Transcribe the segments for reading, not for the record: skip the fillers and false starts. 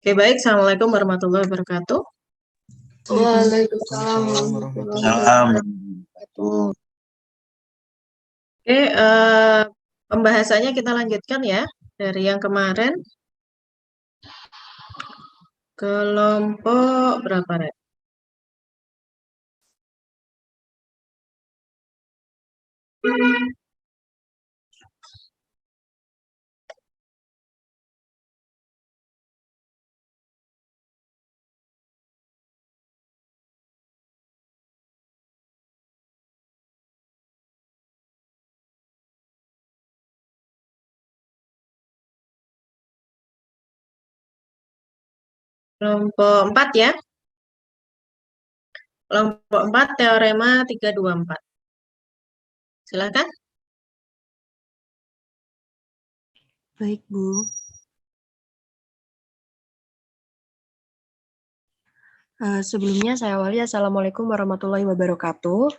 Oke, baik. Assalamualaikum warahmatullahi wabarakatuh. Waalaikumsalam Waalaikumsalam warahmatullahi warahmatullahi wabarakatuh. Oke, pembahasannya kita lanjutkan ya dari yang kemarin. Kelompok berapa, Red? Kelompok 4 ya. Kelompok 4 teorema 324. Silakan. Baik, Bu. Sebelumnya saya awali Assalamualaikum warahmatullahi wabarakatuh.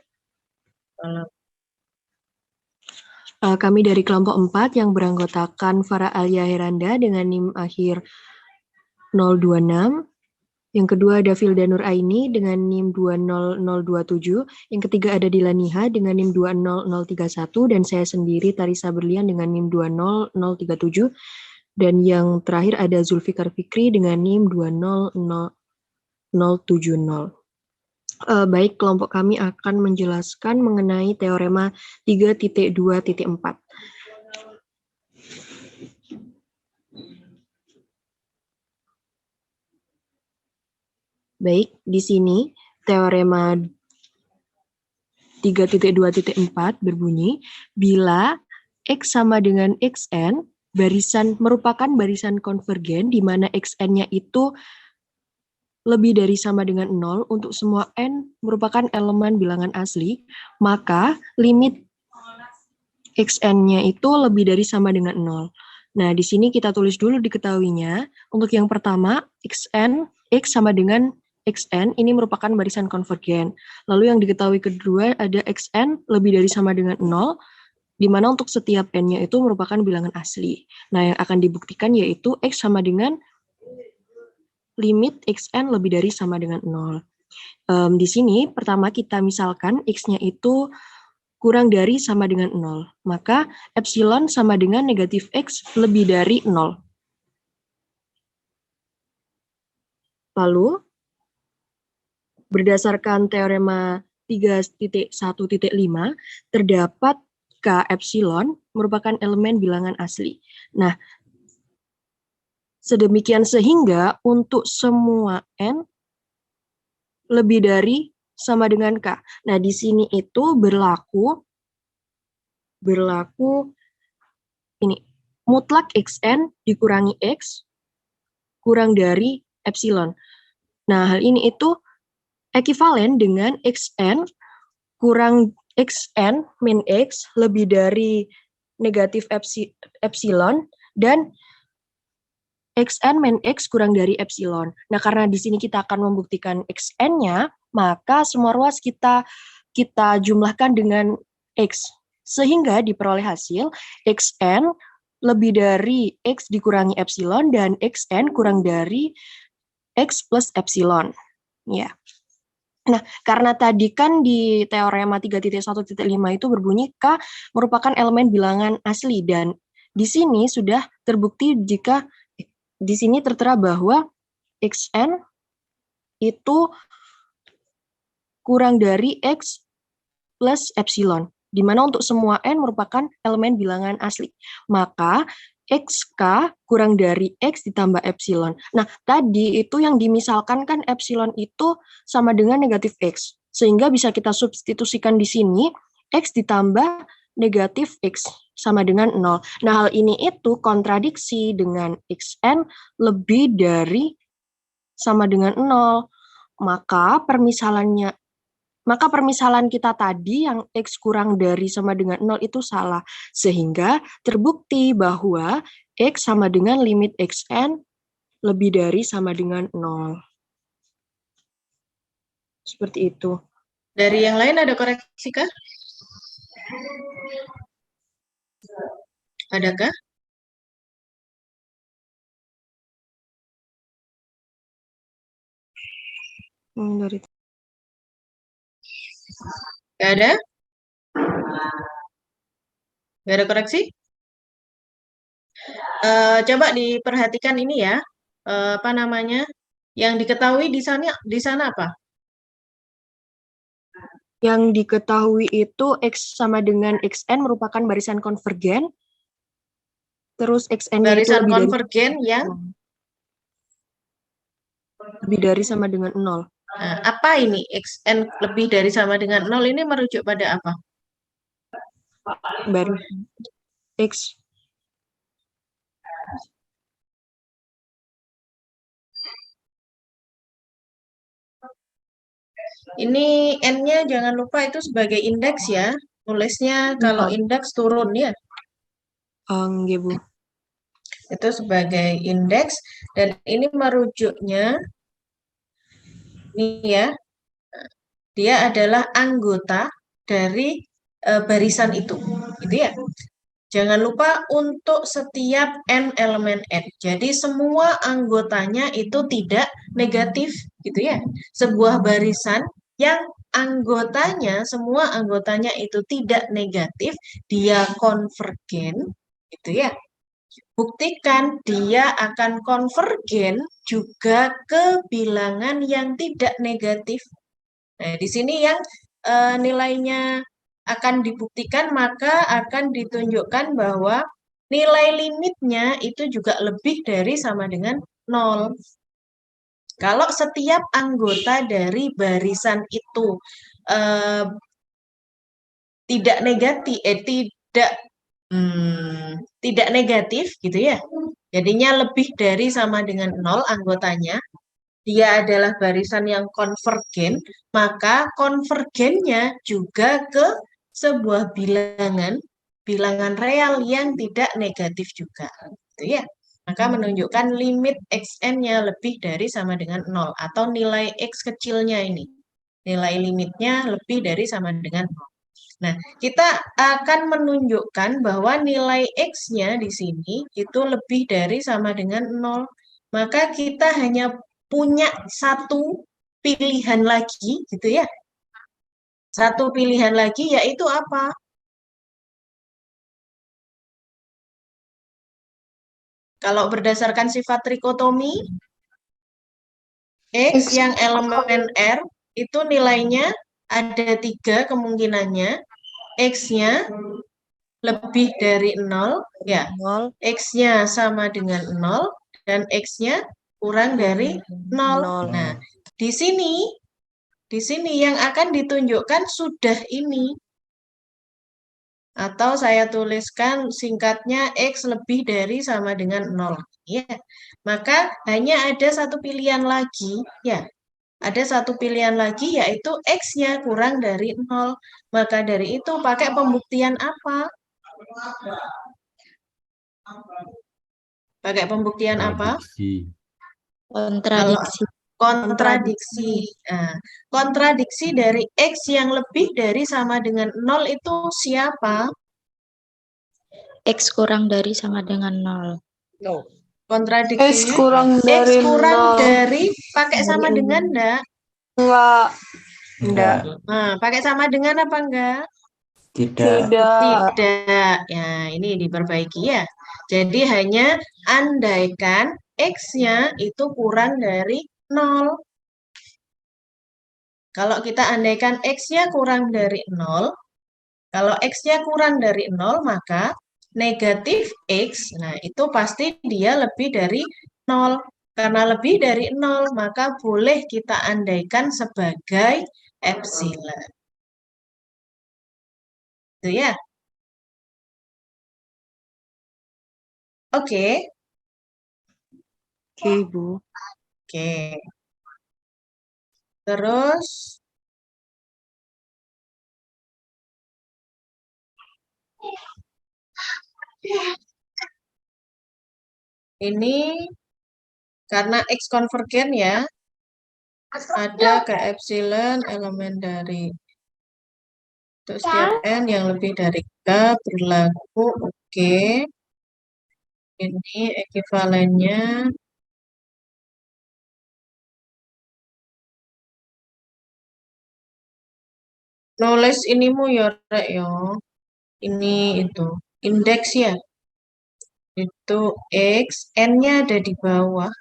Kami dari kelompok 4 yang beranggotakan Farah Alia Heranda dengan NIM akhir 026. Yang kedua ada Filda Nur Aini dengan NIM 20027. Yang ketiga ada Dilaniha dengan NIM 20031. Dan saya sendiri Tarisa Berlian dengan NIM 20037. Dan yang terakhir ada Zulfikar Fikri dengan NIM 20070. Baik, kelompok kami akan menjelaskan mengenai teorema 3.2.4. Baik, di sini teorema 3.2.4 berbunyi, bila X sama dengan XN, merupakan barisan konvergen di mana XN-nya itu lebih dari sama dengan 0 untuk semua N merupakan elemen bilangan asli, maka limit XN-nya itu lebih dari sama dengan 0. Nah, di sini kita tulis dulu diketahuinya. Untuk yang pertama, X sama dengan XN, ini merupakan barisan konvergen. Lalu yang diketahui kedua ada XN lebih dari sama dengan 0, di mana untuk setiap N-nya itu merupakan bilangan asli. Nah, yang akan dibuktikan yaitu X sama dengan limit XN lebih dari sama dengan 0. Di sini pertama kita misalkan X-nya itu kurang dari sama dengan 0. Maka epsilon sama dengan negatif X lebih dari 0. Lalu, berdasarkan teorema 3.1.5, terdapat K epsilon merupakan elemen bilangan asli. Nah, sedemikian sehingga untuk semua N lebih dari sama dengan K. Nah, di sini itu berlaku ini, mutlak XN dikurangi X kurang dari epsilon. Nah, hal ini itu ekivalen dengan XN kurang XN min X lebih dari negatif epsilon dan XN min X kurang dari epsilon. Nah, karena di sini kita akan membuktikan XN-nya, maka semua ruas kita jumlahkan dengan X. Sehingga diperoleh hasil XN lebih dari X dikurangi epsilon dan XN kurang dari X plus epsilon. Ya. Nah, karena tadi kan di teorema 3.1.5 itu berbunyi K merupakan elemen bilangan asli, dan di sini sudah terbukti jika di sini tertera bahwa XN itu kurang dari X plus epsilon, di mana untuk semua N merupakan elemen bilangan asli. Maka XK kurang dari X ditambah epsilon. Nah, tadi itu yang dimisalkan kan epsilon itu sama dengan negatif X. Sehingga bisa kita substitusikan di sini, X ditambah negatif X sama dengan 0. Nah, hal ini itu kontradiksi dengan XN lebih dari sama dengan 0. Maka permisalan kita tadi yang X kurang dari sama dengan 0 itu salah. Sehingga terbukti bahwa X sama dengan limit XN lebih dari sama dengan 0. Seperti itu. Dari yang lain ada koreksi kah? Adakah? Dari Nggak ada? Nggak ada koreksi? Coba diperhatikan ini ya. Apa namanya? Yang diketahui di sana apa? yang diketahui itu X sama dengan XN merupakan barisan konvergen. Terus XN-nya itu Barisan konvergen yang lebih dari sama dengan 0. apa ini? XN lebih dari sama dengan 0 ini merujuk pada apa? Barisan X Ini N-nya jangan lupa itu sebagai indeks ya. Tulisnya kalau indeks turun ya. nggih, Bu. Itu sebagai indeks dan ini merujuknya ini ya. Dia adalah anggota dari barisan itu. Gitu ya. Jangan lupa untuk setiap N elemen N. Jadi semua anggotanya itu tidak negatif gitu ya. Sebuah barisan yang semua anggotanya itu tidak negatif, dia konvergen gitu ya. Buktikan dia akan konvergen juga ke bilangan yang tidak negatif. Nah, di sini yang nilainya akan dibuktikan, maka akan ditunjukkan bahwa nilai limitnya itu juga lebih dari sama dengan 0. Kalau setiap anggota dari barisan itu eh, tidak negatif, tidak negatif gitu ya. Jadinya lebih dari sama dengan 0 anggotanya. Dia adalah barisan yang konvergen, maka konvergennya juga ke sebuah bilangan real yang tidak negatif juga. Gitu ya. Maka menunjukkan limit xn-nya lebih dari sama dengan 0 atau nilai x kecilnya ini. Nilai limitnya lebih dari sama dengan 0. Nah, kita akan menunjukkan bahwa nilai x-nya di sini itu lebih dari sama dengan 0. Maka kita hanya punya satu pilihan lagi, gitu ya. Satu pilihan lagi yaitu apa? Kalau berdasarkan sifat trikotomi, X yang elemen R itu nilainya ada 3 kemungkinannya. X-nya lebih dari 0, ya. X-nya sama dengan 0, dan X-nya kurang dari 0. Nah, di sini yang akan ditunjukkan sudah ini. Atau saya tuliskan singkatnya X lebih dari sama dengan 0. Ya. Maka hanya ada satu pilihan lagi, ya. Ada satu pilihan lagi yaitu X-nya kurang dari 0. Maka dari itu pakai pembuktian apa? Pakai pembuktian apa? Kontradiksi. Kontradiksi. Nah, kontradiksi dari X yang lebih dari sama dengan 0 itu siapa? X kurang dari sama dengan 0. Kontradiksinya X kurang dari X kurang 0. dari pakai sama dengan enggak? Enggak. Nah, pakai sama dengan apa enggak? Tidak. Tidak. Ya, ini diperbaiki ya. Jadi hanya andaikan X-nya itu kurang dari 0. Kalau kita andaikan X-nya kurang dari 0, kalau X-nya kurang dari 0, maka negatif X, nah itu pasti dia lebih dari 0. Karena lebih dari 0, maka boleh kita andaikan sebagai epsilon. Itu ya. Oke. Oke, Bu. Oke. Terus ini karena X konvergen ya, ada ke epsilon elemen dari untuk setiap N yang lebih dari K berlaku oke. Ini ekivalennya Nulis inimu ya rek ya. Ini itu indeks ya. Itu X, N-nya ada di bawah.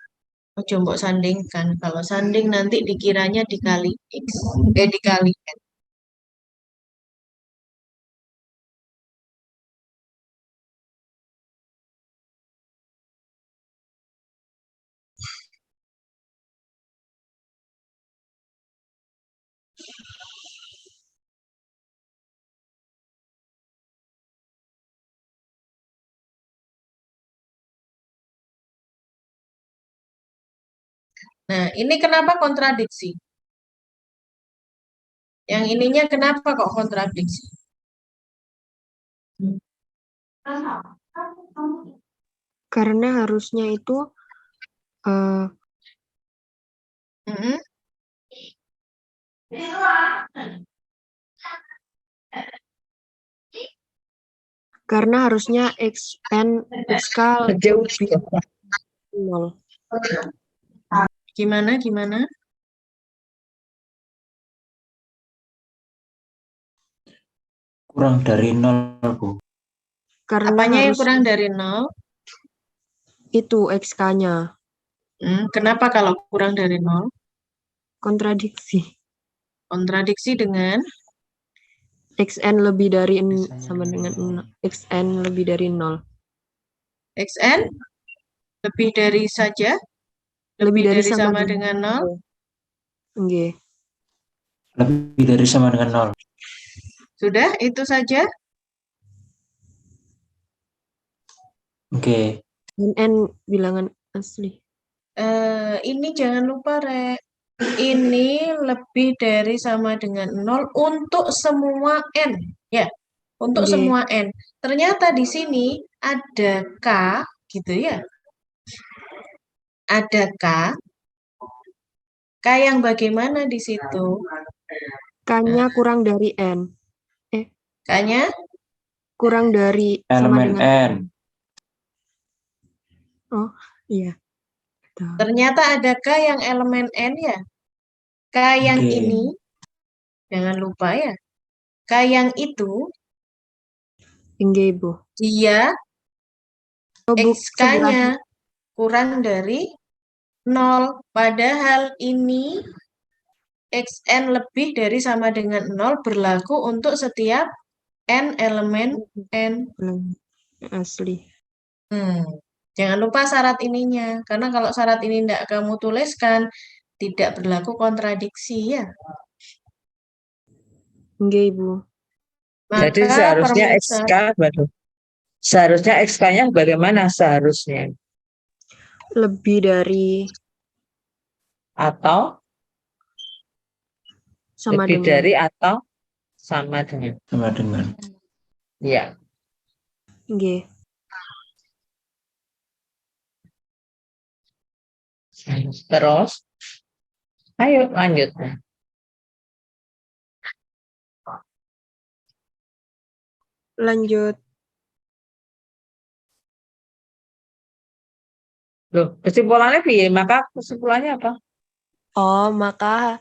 Ojo mbok sandingkan. Kalau sanding nanti dikiranya dikali X. Dikali N. Nah, ini kenapa kontradiksi? Yang ininya kenapa kok kontradiksi? Karena harusnya itu Mm-mm. karena harusnya XK Jauh. lebih 0. Gimana? Kurang dari 0, Bu. Karena Apanya yang harus kurang dari 0? itu XK-nya. Kenapa kalau kurang dari 0? Kontradiksi. Kontradiksi dengan XN lebih dari Biasanya sama dengan 0. 0. XN lebih dari 0. XN lebih dari saja? Lebih dari sama dengan 0? Nggih. Lebih dari sama dengan 0. Sudah, itu saja? Oke. N bilangan asli. Ini jangan lupa, Rek. Ini lebih dari sama dengan 0 untuk semua N. Ya, untuk Nggih. semua N. Ternyata di sini ada K, gitu ya. Ada K. K yang bagaimana di situ? K-nya kurang dari N. K-nya Kurang dari sama Elemen dengan N. Oh, iya. Betul. ternyata ada K yang elemen N ya. K yang Oke. ini, jangan lupa ya. K yang itu, Nggih, Bu. dia Oh, Bu, XK-nya kurang dari 0. Padahal ini XN lebih dari sama dengan 0 berlaku untuk setiap N elemen N. asli. Jangan lupa syarat ininya. Karena kalau syarat ini tidak kamu tuliskan, tidak berlaku kontradiksi ya. Nggih, Bu. Jadi Maka seharusnya permisal XK baru. Seharusnya XK-nya bagaimana seharusnya? Lebih dari Atau sama lebih dengan. dari atau sama dengan. Sama dengan. Ya. Nggih. Terus, ayo lanjut. Lanjut. Loh, kesimpulannya piye? Maka kesimpulannya apa? Oh, maka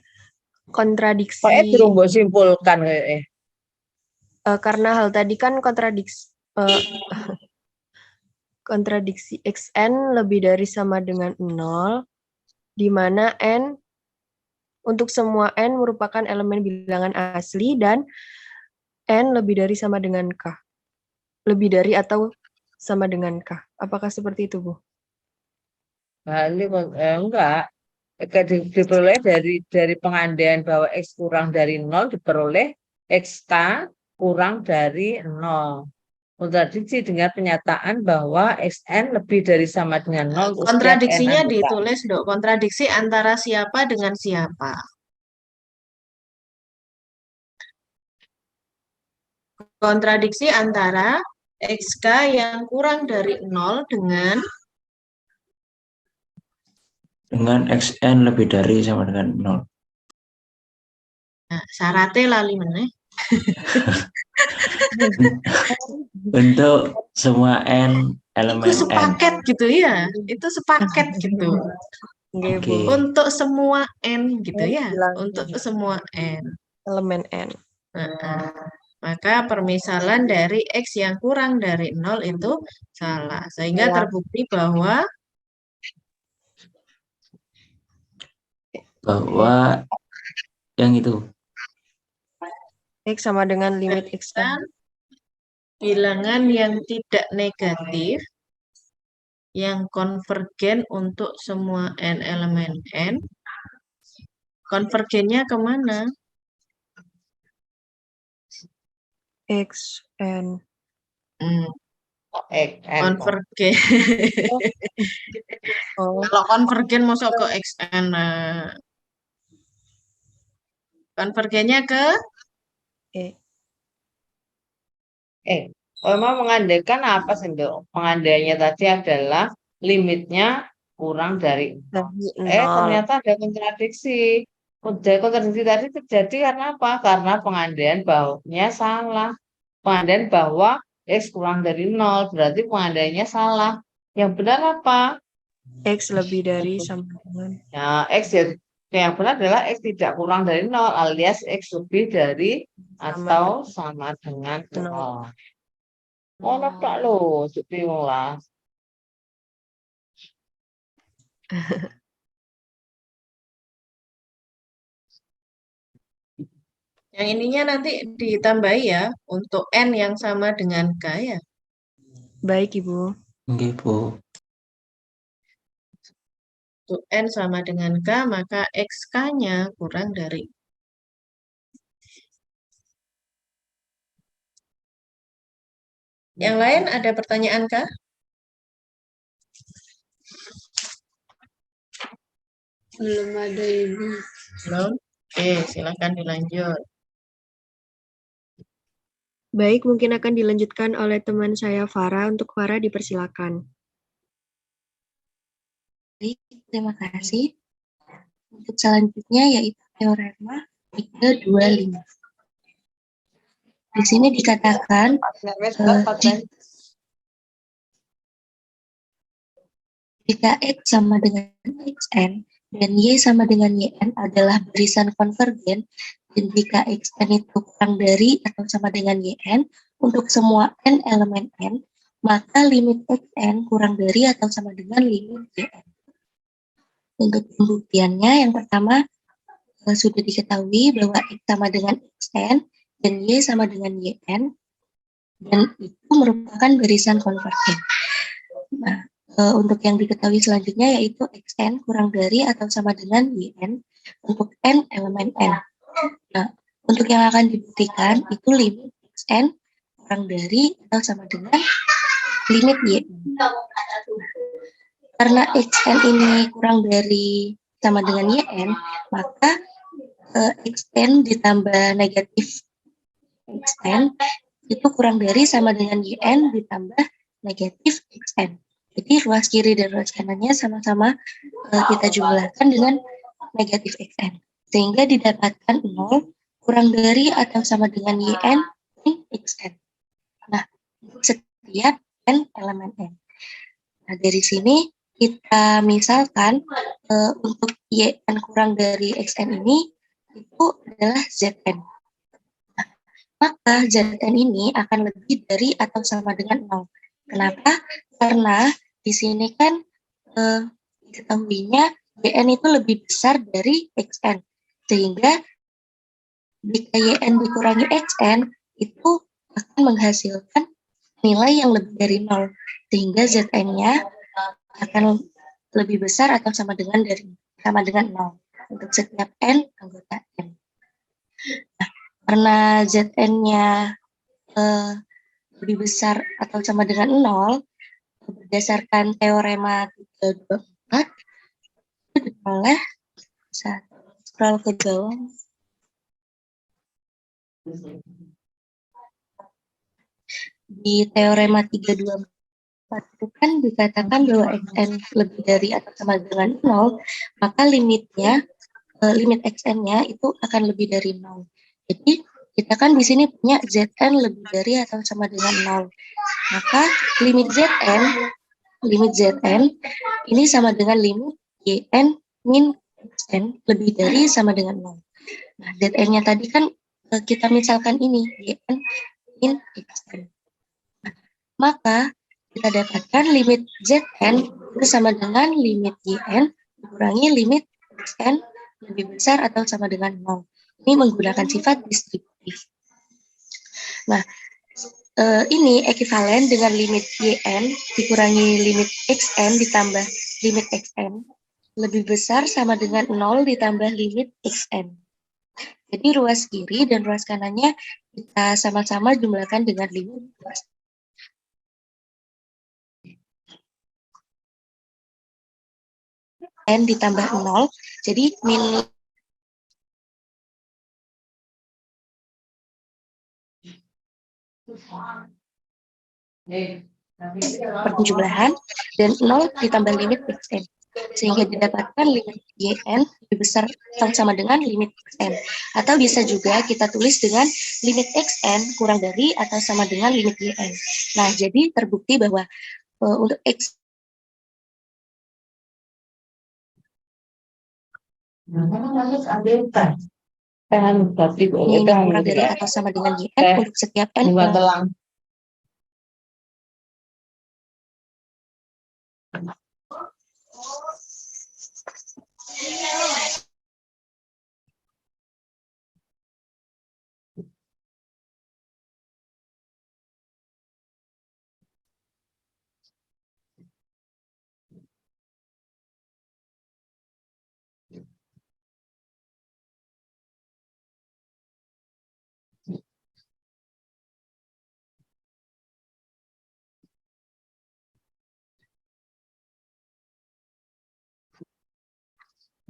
kontradiksi. Kok durung mbok simpulkan Karena hal tadi kan kontradiksi XN lebih dari sama dengan 0, di mana N untuk semua N merupakan elemen bilangan asli dan N lebih dari sama dengan K. Lebih dari atau sama dengan K. Apakah seperti itu, Bu? Enggak. Diperoleh dari pengandaian bahwa X kurang dari 0 diperoleh XK kurang dari 0. Kontradiksi dengan penyataan bahwa XN lebih dari sama dengan 0 untuk setiap N kontradiksinya anggota. ditulis, Dok. Kontradiksi antara siapa dengan siapa. Kontradiksi antara XK yang kurang dari 0 dengan XN lebih dari sama dengan 0. Nah, syaratnya lali meneh. Untuk semua N elemen Itu sepaket N. gitu ya. Itu sepaket gitu. Nggih, Bu. Oke. Untuk semua N gitu ya. Bilang Untuk semua N. elemen N. Nah, maka permisalan dari X yang kurang dari 0 itu salah. Sehingga Salah. terbukti bahwa yang itu X sama dengan limit xn. barisan bilangan yang tidak negatif yang konvergen untuk semua n elemen n. Konvergennya kemana? xn. Konvergen. Oh, Kalau konvergen masuk ke xn. Nah, konvergennya ke E. Memang mengandaikan apa sih, Dok? Pengandaiannya tadi adalah limitnya kurang dari Dari 0. ternyata ada kontradiksi. Kontradiksi tadi terjadi karena apa? Karena pengandaian bahwanya salah. Pengandaian bahwa X kurang dari 0, berarti pengandaiannya salah. Yang benar apa? X lebih dari sama dengan. Ya, X yang benar adalah X tidak kurang dari 0, alias X lebih dari atau sama dengan 0. Oh, tak lo, bingung lah. yang ininya nanti ditambahi ya untuk n yang sama dengan k ya. Baik, Ibu. nggih Bu. Untuk n sama dengan k, maka xk-nya kurang dari. Yang lain ada pertanyaan kah? Belum ada Ibu. Belum? Oke, silakan dilanjut. Baik, mungkin akan dilanjutkan oleh teman saya Farah. Untuk Farah dipersilakan. Baik, terima kasih. Untuk selanjutnya yaitu teorema 325. Di sini dikatakan jika X sama dengan Xn dan Y sama dengan Yn adalah barisan konvergen, dan jika Xn itu kurang dari atau sama dengan Yn untuk semua n elemen n, maka limit Xn kurang dari atau sama dengan limit Yn. Untuk pembuktiannya, yang pertama sudah diketahui bahwa X sama dengan Xn dan Y sama dengan Yn, dan itu merupakan barisan konvergen. Nah, untuk yang diketahui selanjutnya yaitu Xn kurang dari atau sama dengan Yn untuk n elemen n. Nah, untuk yang akan dibuktikan itu limit Xn kurang dari atau sama dengan limit Yn. Karena Xn ini kurang dari sama dengan Yn, maka Xn ditambah negatif Xn itu kurang dari sama dengan Yn ditambah negatif Xn. Jadi ruas kiri dan ruas kanannya sama-sama kita jumlahkan dengan negatif Xn. Sehingga didapatkan 0 kurang dari atau sama dengan Yn min Xn. Nah, untuk setiap n elemen n. Nah, dari sini kita misalkan untuk Yn kurang dari Xn ini itu adalah Zn. Nah, maka Zn ini akan lebih dari atau sama dengan 0. Kenapa? Karena di sini kan diketahuinya Yn itu lebih besar dari Xn. Sehingga jika Yn dikurangi Xn itu akan menghasilkan nilai yang lebih dari 0. Sehingga Zn-nya akan lebih besar atau sama dengan 0 untuk setiap n anggota n. Nah, karena Zn-nya lebih besar atau sama dengan 0, berdasarkan teorema 324, itu diperoleh, bisa scroll ke bawah. Di teorema 324 itu kan dikatakan bahwa Xn lebih dari atau sama dengan 0, maka limit Xn-nya itu akan lebih dari 0. Jadi kita kan di sini punya Zn lebih dari atau sama dengan 0. Maka limit Zn ini sama dengan limit Yn min Xn lebih dari sama dengan 0. Nah, Zn-nya tadi kan kita misalkan ini yn in xn. Maka kita dapatkan limit Zn itu sama dengan limit Yn dikurangi limit Xn lebih besar atau sama dengan 0. Ini menggunakan sifat distributif. Nah, ini ekivalen dengan limit Yn dikurangi limit Xn ditambah limit Xn lebih besar sama dengan 0 ditambah limit Xn. Jadi ruas kiri dan ruas kanannya kita sama-sama jumlahkan dengan limit ruas. N ditambah 0, jadi min penjumlahan dan 0 ditambah limit Xn. Sehingga didapatkan limit Yn lebih besar atau sama dengan limit Xn. Atau bisa juga kita tulis dengan limit Xn kurang dari atau sama dengan limit Yn. Nah, jadi terbukti bahwa untuk X ini kurang dari atau sama dengan Yn untuk setiap N. Telang.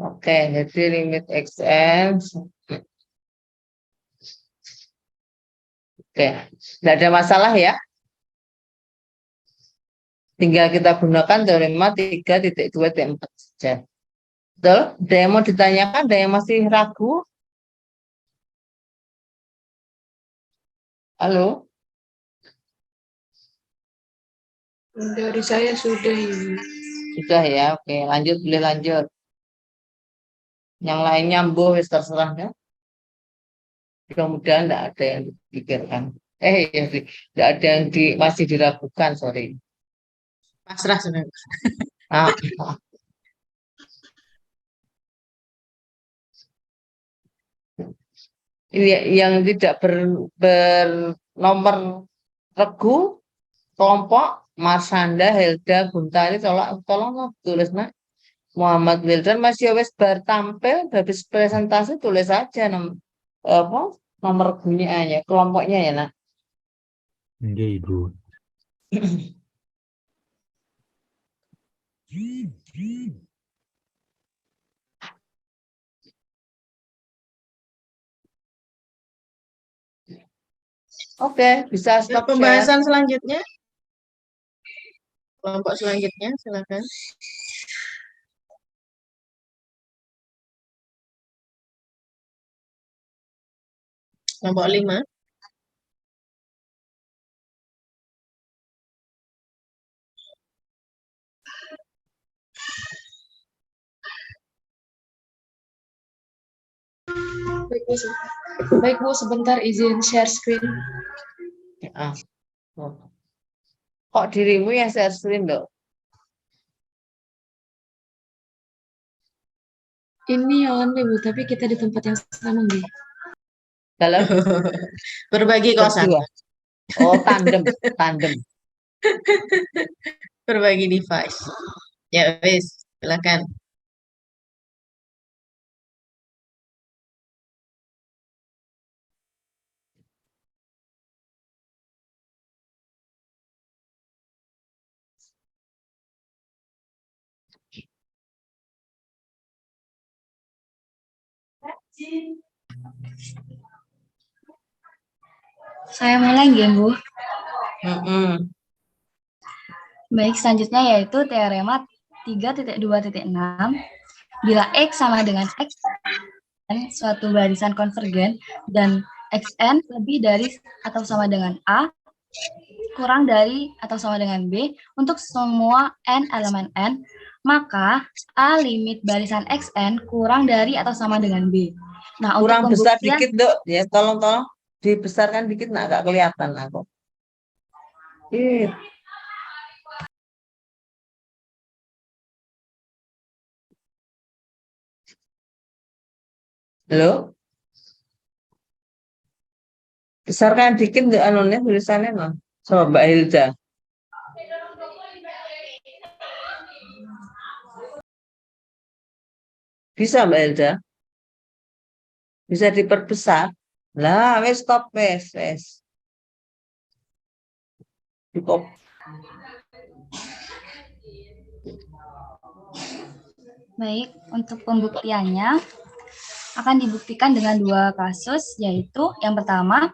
Oke, jadi limit Xn. Oke, tidak ada masalah ya. Tinggal kita gunakan teorema 3.2.4 saja. Betul? Ada yang mau ditanyakan? Ada yang masih ragu? Halo? Dari saya sudah ini. Sudah ya, oke. Lanjut, boleh lanjut. Yang lainnya mbuh wis terserah ya. Mudah-mudahan tidak ada yang dipikirkan. Ya, tidak ada yang masih diragukan, sorry. Pasrah sudah. Ah, ini yang tidak bernomor regu kelompok Marsanda, Helda, Gunta ini tolong tulis nak. Muhammad Wildan masih wes bertampil habis presentasi tulis aja nomor regunya aja kelompoknya ya nak. Iya, Ibu. Oke, bisa stop share. Pembahasan selanjutnya. Kelompok selanjutnya, silakan. Kelompok 5. Baik Bu, sebentar izin share screen. Ya. Kok dirimu yang share screen loh? Ini yang Bu, tapi kita di tempat yang sama Bu. Dalam Berbagi kosan. berdua. Oh, tandem. Berbagi device. Ya wis, silakan. Saya mulai ya, Bu. Baik, selanjutnya yaitu teorema 3.2.6. Bila X sama dengan X, suatu barisan konvergen, dan Xn lebih dari atau sama dengan A, kurang dari atau sama dengan B, untuk semua N elemen N, maka A limit barisan Xn kurang dari atau sama dengan B. Nah, untuk Kurang besar pembuktian, dikit, Dok. Ya, tolong dibesarkan dikit, nah agak kelihatan aku. Ih, halo? Besarkan dikit Dok, anunya tulisannya, no. Coba Mbak Hilda. Bisa Mbak Hilda? Bisa diperbesar? Lah, wes stop, wes. Cukup. baik, untuk pembuktiannya akan dibuktikan dengan dua kasus, yaitu yang pertama,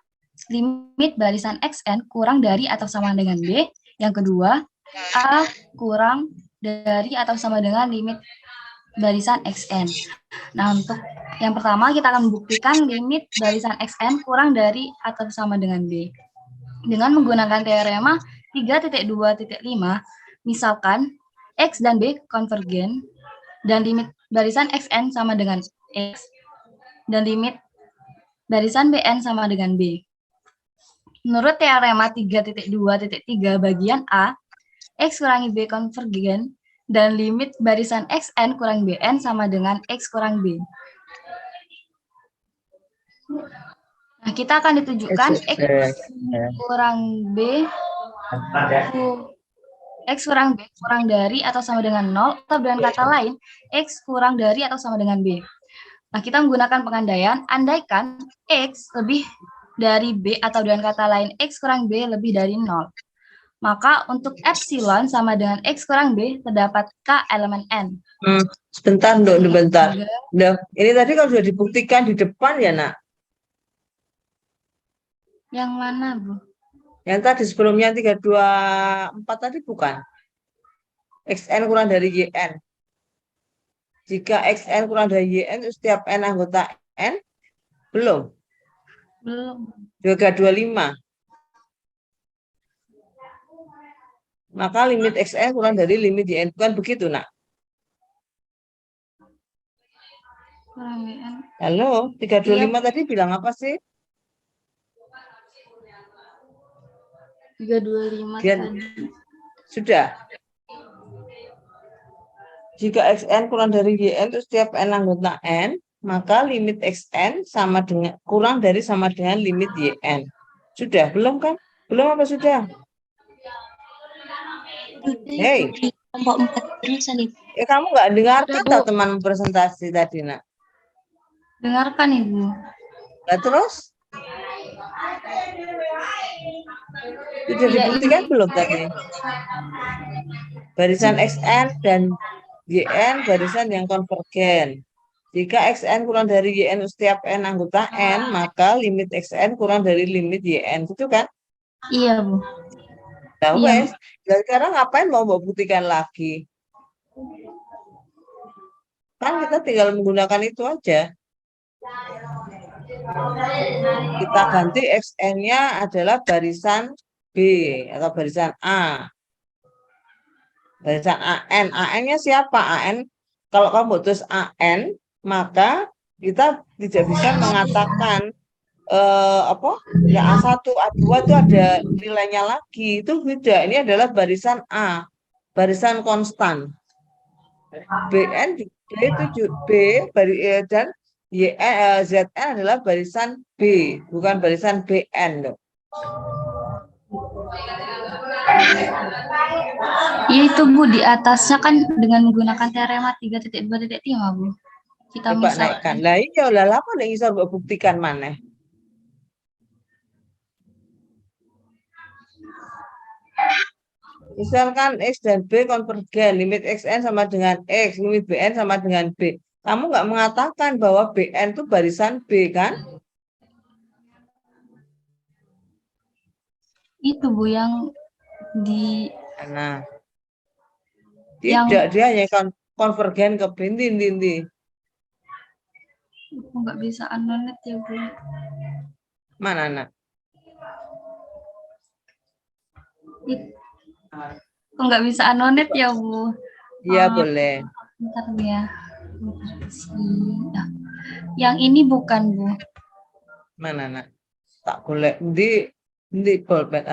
limit barisan XN kurang dari atau sama dengan B. Yang kedua, A kurang dari atau sama dengan limit barisan XN. Nah, untuk yang pertama kita akan membuktikan limit barisan XN kurang dari atau sama dengan B. Dengan menggunakan teorema 3.2.5, misalkan X dan B konvergen, dan limit barisan XN sama dengan X, dan limit barisan BN sama dengan B. Menurut teorema 3.2.3 bagian A, X kurangi B konvergen, dan limit barisan XN kurang BN sama dengan X kurang B. Nah, kita akan ditunjukkan X kurang B, X kurang B kurang dari atau sama dengan 0, atau dengan kata lain, X kurang dari atau sama dengan B. Nah, kita menggunakan pengandaian, andaikan X lebih dari B atau dengan kata lain X kurang B lebih dari 0. Maka untuk epsilon sama dengan X kurang B terdapat K elemen N. Sebentar, Dok, sebentar. Udah, ini tadi kalau sudah dibuktikan di depan ya, Nak? Yang mana, Bu? Yang tadi sebelumnya 324 tadi bukan? XN kurang dari YN. Jika XN kurang dari YN, setiap N anggota N, belum? Belum. 2,25. Maka limit XN kurang dari limit YN. Bukan begitu, Nak? Kurang BN. Halo, 325 tadi bilang apa sih? 325 Dia- tadi. Sudah. Jika XN kurang dari YN, itu setiap N anggota N, maka limit XN sama dengan kurang dari sama dengan limit YN. Sudah, belum kan? Belum apa sudah? Hey. Di kelompok 4 terusan Ibu. Kamu nggak dengarkan Sudah, Bu. atau teman presentasi tadi, Nak? Dengarkan, Ibu. Nah, terus? Sudah Iya, dibuktikan ini. belum tadi? Barisan XN dan YN barisan yang konvergen. Jika XN kurang dari YN setiap N anggota N, maka limit XN kurang dari limit YN. Itu kan? Iya, Bu. Nah, Iya. wes. Dan sekarang ngapain mau buktikan lagi? Kan kita tinggal menggunakan itu aja. Kita ganti XN-nya adalah barisan B atau barisan A. Barisan AN. AN-nya siapa? AN, kalau kamu tulis AN, maka kita tidak bisa mengatakan ya A1, A2 itu ada nilainya lagi. Itu beda. Ini adalah barisan A, barisan konstan. BN B itu B dan ZN adalah barisan B, bukan barisan BN, loh. Ya itu, Bu, di atasnya kan dengan menggunakan teorema 3.2.5, Bu. Kita Coba misal naikkan. Lah iya lah lama nek iso mbok buktikan maneh. Misalkan X dan B konvergen, limit XN sama dengan X, limit BN sama dengan B. Kamu nggak mengatakan bahwa BN itu barisan B, kan? itu, Bu, yang di Nah, yang tidak, dia hanya konvergen ke binti. aku nggak bisa anonet ya, Bu. Mana, Nak? Aku nggak bisa anonet ya, Bu. Iya, boleh. Bentar ya. Yang ini bukan, Bu. Mana nak? Tak boleh. Di pulpen.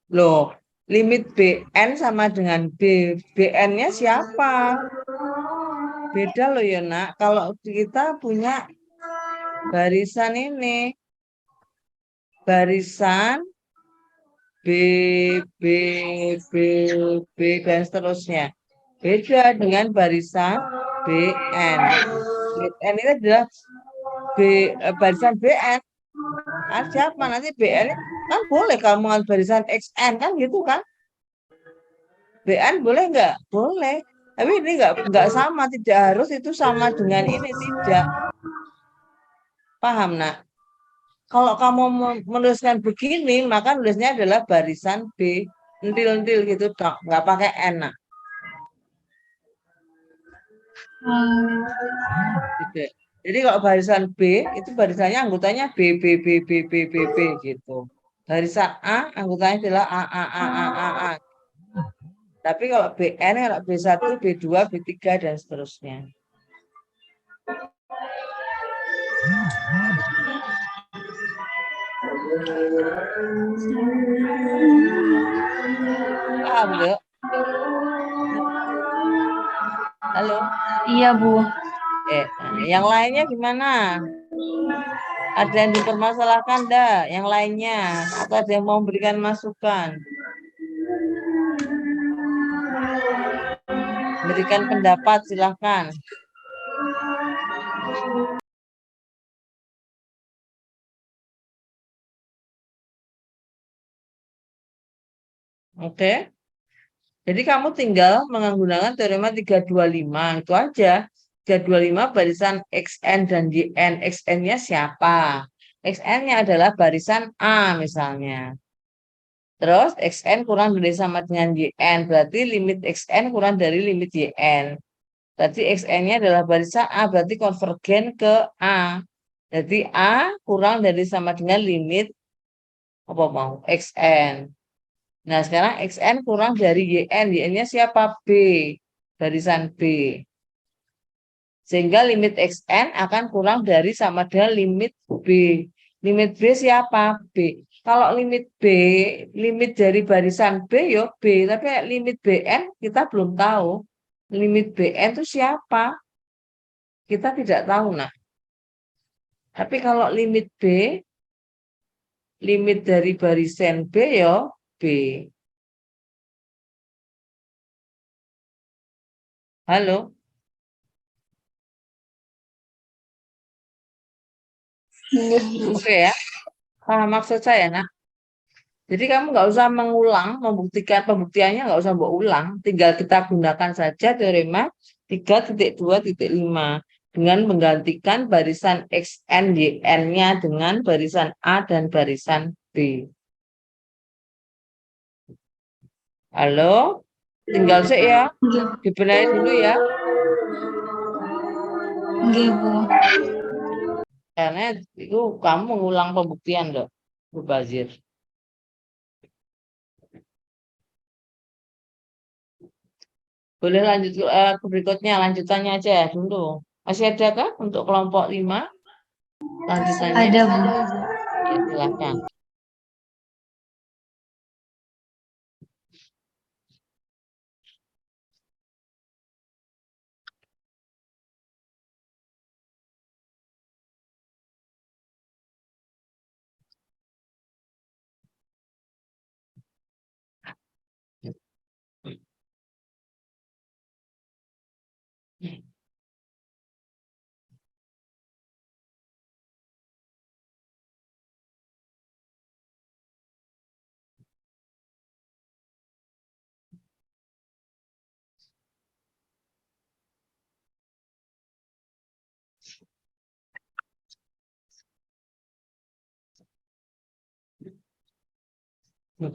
Loh, limit BN sama dengan B. BN-nya siapa? Beda loh ya nak. Kalau kita punya barisan ini. Barisan B, B, B, B, dan seterusnya. Beda dengan barisan BN. BN ini adalah barisan BN. Siapa nanti BN kan boleh kamu ambil barisan XN kan gitu kan? BN boleh nggak? Boleh. Tapi ini nggak sama, tidak harus itu sama dengan ini, tidak. Paham nak? Kalau kamu menuliskan begini, maka nulisnya adalah barisan B. Entil-entil gitu, dok. Nggak pakai N. Nak. Gitu. Jadi kalau barisan B, itu barisannya anggotanya B, B, B, B, B, B, B, gitu. Barisan A, anggotanya adalah A, A, A, A, A, A. Tapi kalau BN, kalau B1, B2, B3, dan seterusnya. Paham, Dok? Halo? Iya, Bu. Yang lainnya gimana? Ada yang dipermasalahkan enggak? Yang lainnya? Atau ada yang mau memberikan masukan? Berikan pendapat, silahkan. Oke. Jadi kamu tinggal menggunakan teorema 325, itu aja. 325 barisan XN dan YN. XN-nya siapa? XN-nya adalah barisan A misalnya. Terus XN kurang dari sama dengan YN, berarti limit XN kurang dari limit YN. Berarti XN-nya adalah barisan A, berarti konvergen ke A. Jadi A kurang dari sama dengan limit apa mau XN. Nah, sekarang XN kurang dari YN. YN-nya siapa? B. Barisan B. Sehingga limit XN akan kurang dari sama dengan limit B. Limit B siapa? B. Kalau limit B, limit dari barisan B, ya B. Tapi limit BN kita belum tahu. Limit BN itu siapa? Kita tidak tahu, nah. Tapi kalau limit B, limit dari barisan B, ya B. Halo? Oke ya, paham maksud saya nak. Jadi kamu nggak usah mengulang, membuktikan pembuktiannya nggak usah mbok ulang, tinggal kita gunakan saja teorema 3.2.5 dengan menggantikan barisan XN YN-nya dengan barisan A dan barisan B. Halo, tinggal sih ya, dibenahi dulu ya. Nggih, Bu. Karena itu kamu mengulang pembuktian loh, Bu Bazir. Boleh lanjut ke berikutnya, lanjutannya aja dulu. Masih ada kah untuk kelompok 5? Lanjutannya? Ada, Bu. Ya, silakan.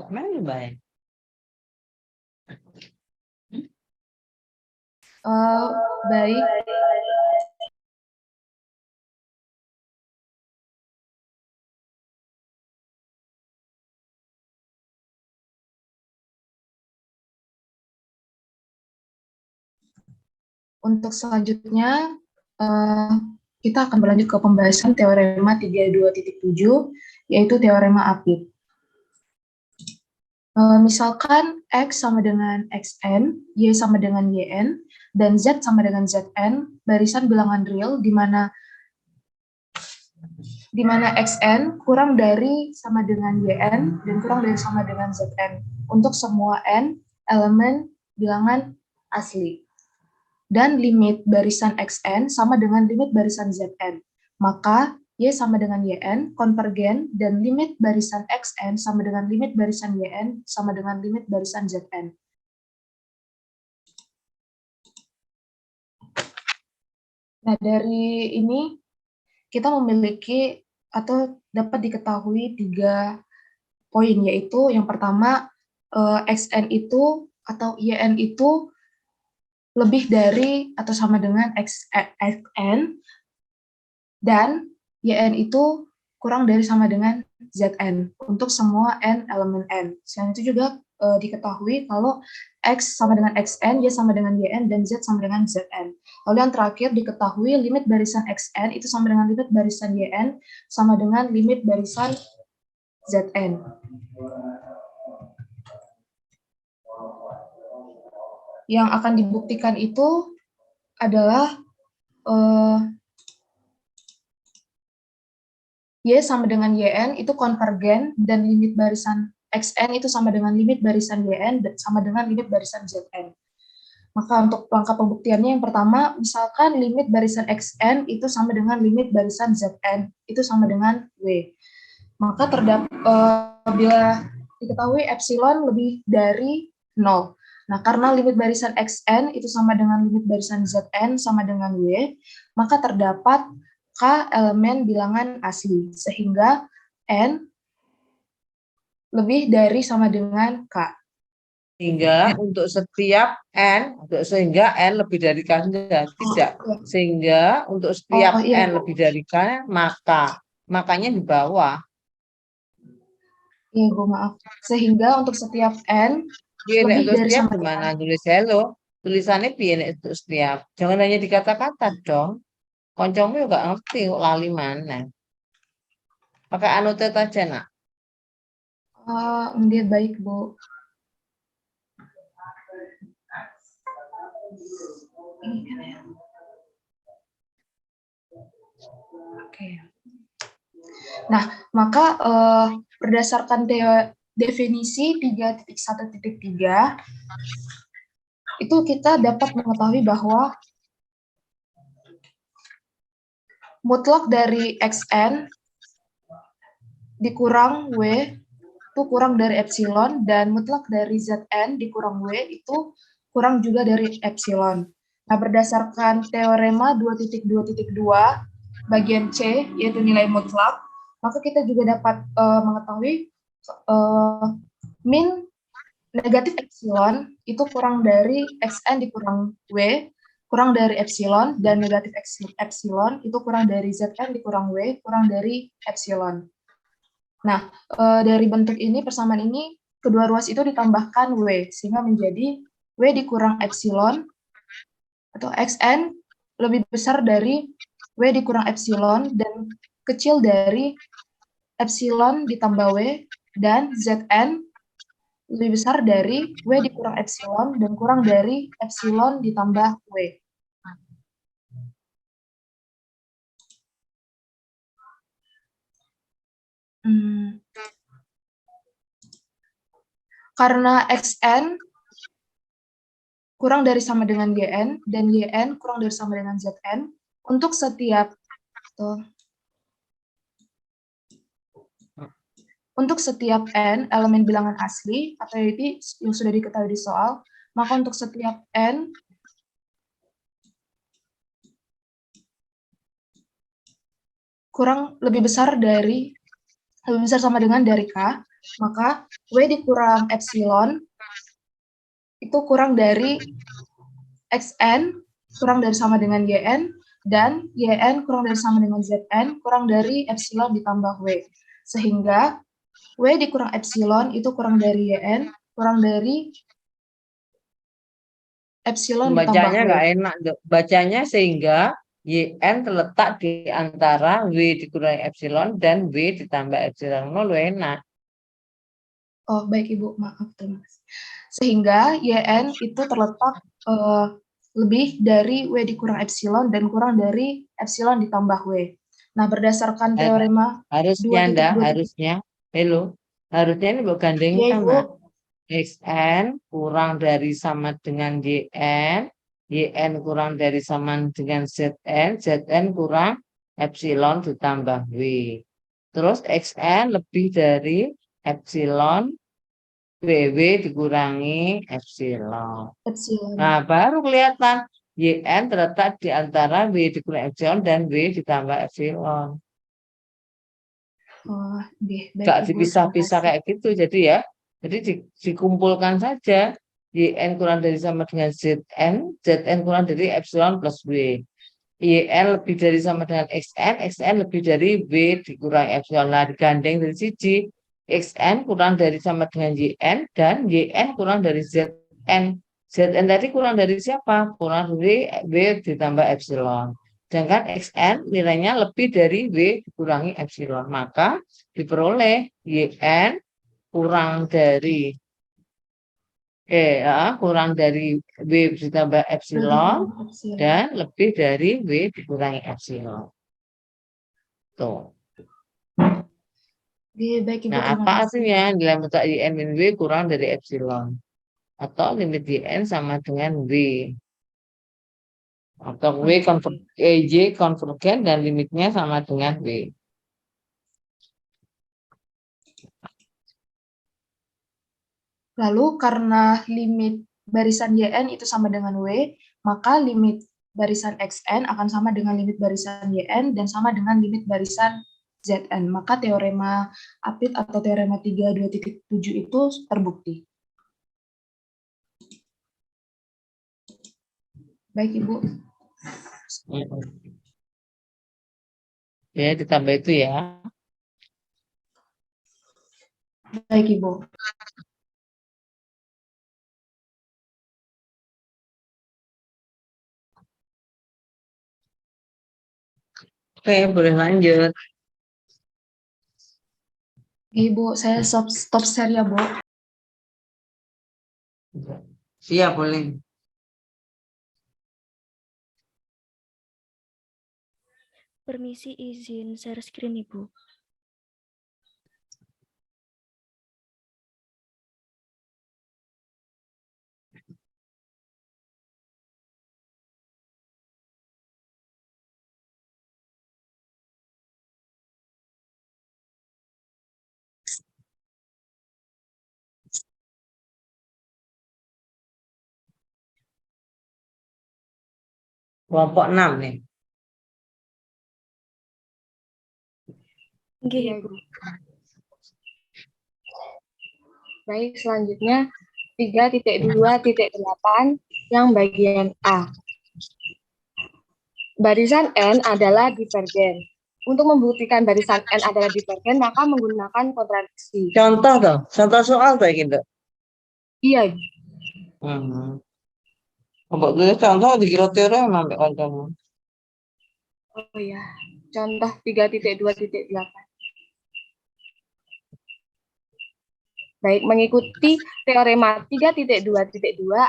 Mana baik? Baik. Untuk selanjutnya, kita akan berlanjut ke pembahasan teorema 32.7, yaitu teorema Apit. Misalkan X sama dengan XN, Y sama dengan YN, dan Z sama dengan ZN, barisan bilangan real di mana XN kurang dari sama dengan YN dan kurang dari sama dengan ZN untuk semua N elemen bilangan asli. Dan limit barisan XN sama dengan limit barisan ZN. Maka Y sama dengan YN konvergen dan limit barisan XN sama dengan limit barisan YN sama dengan limit barisan ZN. Nah, dari ini kita memiliki atau dapat diketahui 3 poin, yaitu yang pertama, XN itu atau YN itu lebih dari atau sama dengan XN, dan YN itu kurang dari sama dengan ZN untuk semua N elemen N. Selain itu juga diketahui kalau X sama dengan XN, Y sama dengan YN, dan Z sama dengan ZN. Lalu yang terakhir diketahui limit barisan XN itu sama dengan limit barisan YN sama dengan limit barisan ZN. Yang akan dibuktikan itu adalah Y sama dengan YN itu konvergen dan limit barisan XN itu sama dengan limit barisan YN dan sama dengan limit barisan ZN. Maka untuk langkah pembuktiannya yang pertama, misalkan limit barisan XN itu sama dengan limit barisan ZN itu sama dengan W. Maka bila diketahui epsilon lebih dari 0. Nah, karena limit barisan XN itu sama dengan limit barisan ZN sama dengan W, maka terdapat K elemen bilangan asli, sehingga N lebih dari sama dengan K. Sehingga untuk setiap N, sehingga N lebih dari K, tidak. Sehingga untuk setiap N lebih dari K, makanya di bawah. Iya, Bu, maaf. Sehingga untuk setiap N lebih Untuk dari setiap sama gimana dengan tulis hello? Tulisannya piye untuk setiap. Jangan hanya di kata-kata dong. Koncomu juga ngerti kok lali mana. Pakai anotet aja, nak. Dia baik, Bu. Oke. Nah, maka berdasarkan definisi 3.1.3 itu kita dapat mengetahui bahwa mutlak dari XN dikurang W itu kurang dari epsilon, dan mutlak dari ZN dikurang W itu kurang juga dari epsilon. Nah, berdasarkan teorema 2.2.2 bagian C, yaitu nilai mutlak, maka kita juga dapat mengetahui min negatif epsilon itu kurang dari XN dikurang W, kurang dari epsilon, dan negatif epsilon itu kurang dari ZN dikurang W, kurang dari epsilon. Nah, dari bentuk ini, persamaan ini, kedua ruas itu ditambahkan W, sehingga menjadi W dikurang epsilon, atau XN lebih besar dari W dikurang epsilon, dan kecil dari epsilon ditambah W, dan ZN lebih besar dari W dikurang epsilon dan kurang dari epsilon ditambah W. Karena XN kurang dari sama dengan YN dan YN kurang dari sama dengan ZN, untuk setiap N elemen bilangan asli, atau ini yang sudah diketahui di soal, maka untuk setiap N lebih besar sama dengan dari K, maka W dikurang epsilon itu kurang dari XN kurang dari sama dengan YN, dan YN kurang dari sama dengan ZN kurang dari epsilon ditambah W, sehingga W dikurang epsilon itu kurang dari YN, kurang dari epsilon ditambah W. Bacanya nggak enak, bacanya sehingga YN terletak di antara W dikurangi epsilon dan W ditambah epsilon. Lo enak. Oh, baik Ibu, maaf, terima kasih. Sehingga YN itu terletak lebih dari W dikurang epsilon dan kurang dari epsilon ditambah W. Nah, berdasarkan teorema Harusnya, 2.2. harusnya. Hello. Harusnya ini bukan gandeng Ya, Ibu. sama. XN kurang dari sama dengan YN. YN kurang dari sama dengan ZN. ZN kurang epsilon ditambah W. Terus XN lebih dari epsilon WW dikurangi epsilon. Epsilon. Nah, baru kelihatan YN terletak di antara W dikurangi epsilon dan W ditambah epsilon. Oh, baik, Nggak Ibu, dipisah-pisah terima kasih. kayak gitu. Jadi ya, jadi dikumpulkan saja. YN kurang dari sama dengan ZN, ZN kurang dari epsilon plus W. YN lebih dari sama dengan XN, XN lebih dari W dikurangi epsilon. Nah, digandeng dari siji, XN kurang dari sama dengan YN, dan YN kurang dari ZN. ZN tadi kurang dari siapa? Kurang dari W ditambah epsilon. Sedangkan XN nilainya lebih dari W dikurangi epsilon. Maka diperoleh YN kurang dari kurang dari W ditambah epsilon Epsilon. dan lebih dari W dikurangi epsilon. Tuh. Oke, baik Ibu, Nah, terima apa kasih. artinya nilai mutlak YN min W kurang dari epsilon? Atau limit YN sama dengan W. Atau Y konvergen dan limitnya sama dengan W. Lalu karena limit barisan YN itu sama dengan W, maka limit barisan XN akan sama dengan limit barisan YN dan sama dengan limit barisan ZN. Maka teorema Apit atau teorema 3.2.7 itu terbukti. Baik, Ibu. Ya, ditambah itu ya. Baik, Ibu. Oke, boleh lanjut. Ibu, saya stop share ya, Bu. Iya, boleh. Permisi izin share screen Ibu. Kelompok 6 nih. Nggih, Iya, Ibu. Baik, selanjutnya 3.2.8 yang bagian A. Barisan N adalah divergen. Untuk membuktikan barisan N adalah divergen, maka menggunakan kontradiksi. Contoh dong, contoh soal tuh gitu. Iya, Mbak tulis contoh dikira teorem sampai kancamu. oh ya. Contoh 3.2.8. Baik, mengikuti teorema 3.2.2,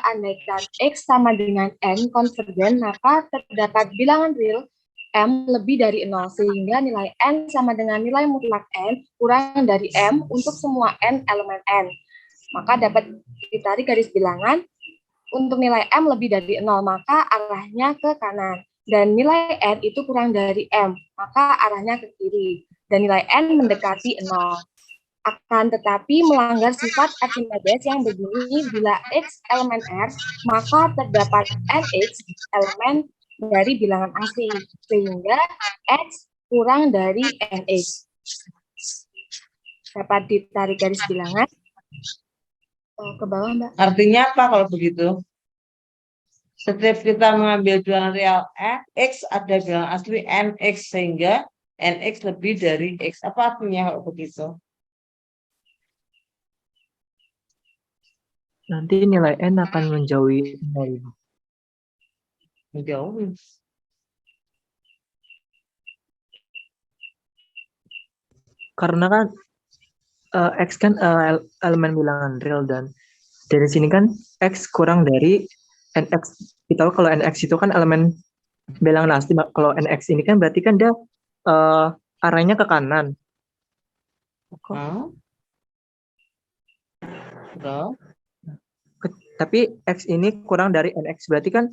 andaikan X sama dengan N konvergen, maka terdapat bilangan real M lebih dari 0, sehingga nilai N sama dengan nilai mutlak N kurang dari M untuk semua N elemen N. Maka dapat ditarik garis bilangan, untuk nilai M lebih dari 0, maka arahnya ke kanan. Dan nilai N itu kurang dari M, maka arahnya ke kiri. Dan nilai N mendekati 0. Akan tetapi melanggar sifat Archimedes yang berbunyi bila X elemen R, maka terdapat NX elemen dari bilangan asli, sehingga X kurang dari NX. Dapat ditarik garis bilangan. Ke bawah, Mbak. Artinya apa kalau begitu? Setiap kita mengambil bilangan real X, ada bilangan asli NX, sehingga NX lebih dari X. Apa artinya kalau begitu? Nanti nilai N akan menjauhi 0. Menjauh. karena kan X kan elemen bilangan real, dan dari sini kan X kurang dari NX. Kita tahu kalau NX itu kan elemen bilangan asli. Kalau NX ini kan berarti kan dia arahnya ke kanan. Bro. Tapi X ini kurang dari NX, berarti kan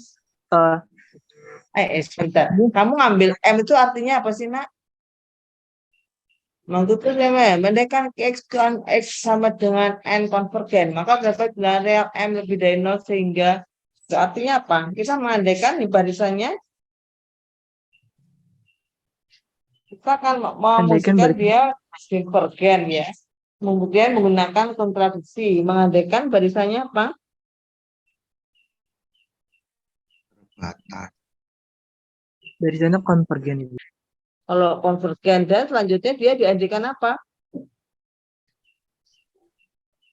Sebentar. Kamu ngambil M itu artinya apa sih, Nak? Maksudnya mendekan X kan X sama dengan N konvergen, maka dapat bilangan real M lebih dari 0 sehingga itu artinya apa? Kita mengandekan di barisannya, kita akan memusnahkan dia konvergen ya. Kemudian menggunakan kontradiksi, mengandekan barisannya apa? barisannya konvergen Ibu. Kalau konvergen dan selanjutnya dia diandekan apa?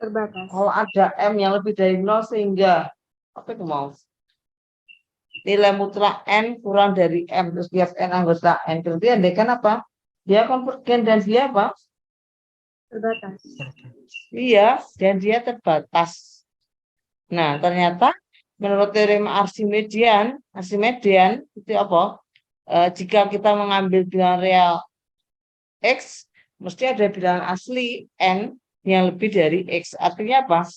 Terbatas. Kalau ada M yang lebih dari 0 sehingga apa itu mau? Nilai mutlak N kurang dari M, terus dia N anggota N, berarti andekan apa? Dia konvergen dan dia apa? Terbatas. Iya, dan dia terbatas. Nah, ternyata menurut teorema Archimedean itu apa? Jika kita mengambil bilangan real X, mesti ada bilangan asli N yang lebih dari X. Artinya apa?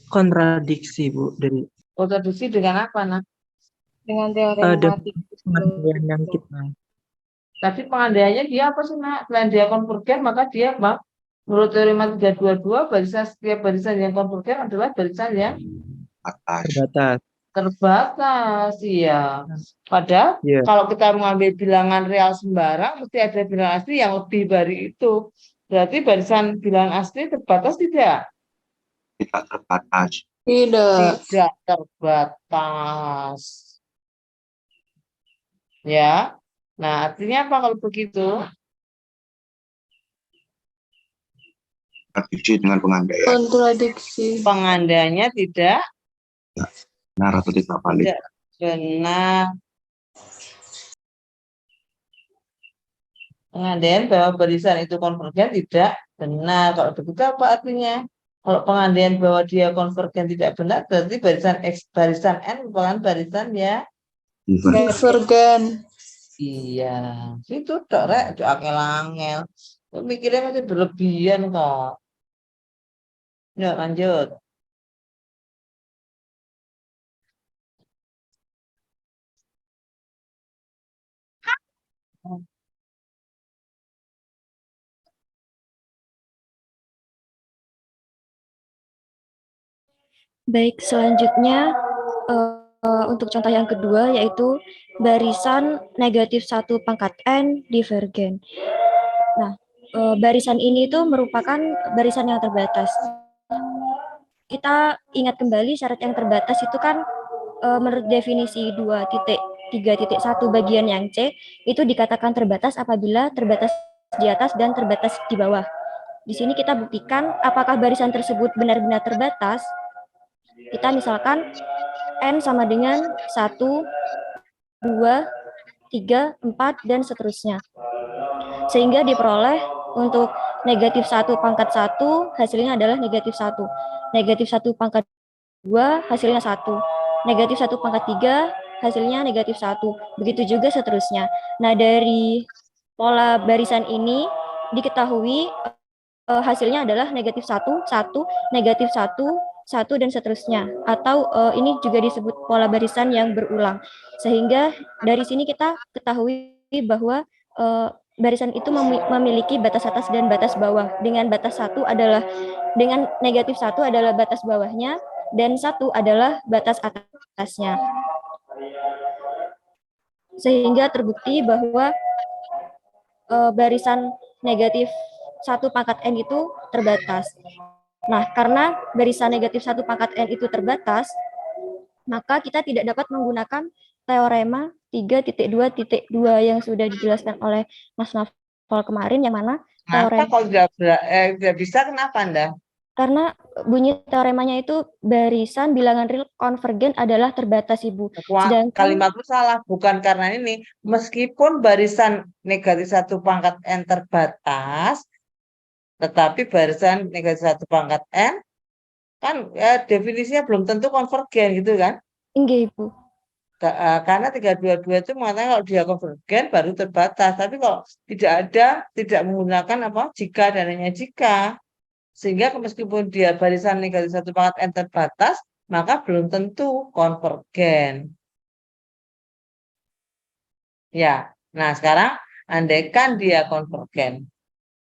Kontradiksi Bu, dari Kontradiksi dengan apa, Nak? Dengan teorema pengandaian yang kita. Tapi pengandaiannya dia apa sih, Nak? Selain dia konvergen, maka dia apa? Menurut teorema 322, setiap barisan yang konvergen adalah barisan yang terbatas, iya. Padahal kalau kita mengambil bilangan real sembarang, mesti ada bilangan asli yang lebih dari itu. Berarti barisan bilangan asli terbatas tidak? Tidak terbatas. Tidak terbatas. Ya. Nah, artinya apa kalau begitu? Kontradiksi dengan pengandaian. kontradiksi. Pengandaiannya tidak Benar atau tidak valid? tidak benar. Pengandaian bahwa barisan itu konvergen tidak benar. Kalau begitu apa artinya? Kalau pengandaian bahwa dia konvergen tidak benar, berarti barisan X, barisan N merupakan barisan ya Divergen. iya. Itu tok rek, itu angel-angel. Mikirnya masih berlebihan kok. Ya, lanjut. Baik, selanjutnya untuk contoh yang kedua yaitu barisan negatif 1 pangkat N divergen. Nah, barisan ini itu merupakan barisan yang terbatas. Kita ingat kembali syarat yang terbatas itu kan menurut definisi 2.3.1 bagian yang C itu dikatakan terbatas apabila terbatas di atas dan terbatas di bawah. Di sini kita buktikan apakah barisan tersebut benar-benar terbatas. Kita misalkan N sama dengan 1, 2, 3, 4, dan seterusnya. Sehingga diperoleh untuk negatif 1 pangkat 1 hasilnya adalah negatif 1. Negatif 1 pangkat 2 hasilnya 1. Negatif 1 pangkat 3 hasilnya negatif 1. Begitu juga seterusnya. Nah, dari pola barisan ini diketahui hasilnya adalah negatif 1, 1, negatif 1, 1, dan seterusnya. Atau ini juga disebut pola barisan yang berulang. Sehingga dari sini kita ketahui bahwa barisan itu memiliki batas atas dan batas bawah. Dengan batas 1 adalah, dengan negatif 1 adalah batas bawahnya, dan 1 adalah batas atasnya. Sehingga terbukti bahwa barisan negatif 1 pangkat N itu terbatas. Nah, karena barisan negatif 1 pangkat N itu terbatas, maka kita tidak dapat menggunakan teorema 3.2.2 yang sudah dijelaskan oleh Mas Novel kemarin, yang mana Kenapa teorema kalau tidak bisa, kenapa Anda? Karena bunyi teoremanya itu barisan bilangan real konvergen adalah terbatas, Ibu. Sedangkan Kalimatmu salah, bukan karena ini. Meskipun barisan negatif 1 pangkat N terbatas, tetapi barisan negatif 1 pangkat N kan definisinya belum tentu konvergen gitu kan. enggak, Ibu. Karena 322 itu mengatakan kalau dia konvergen baru terbatas. Tapi kalau tidak menggunakan jika dan hanya jika. Sehingga meskipun dia barisan negatif 1 pangkat N terbatas, maka belum tentu konvergen. Ya, nah sekarang andaikan dia konvergen.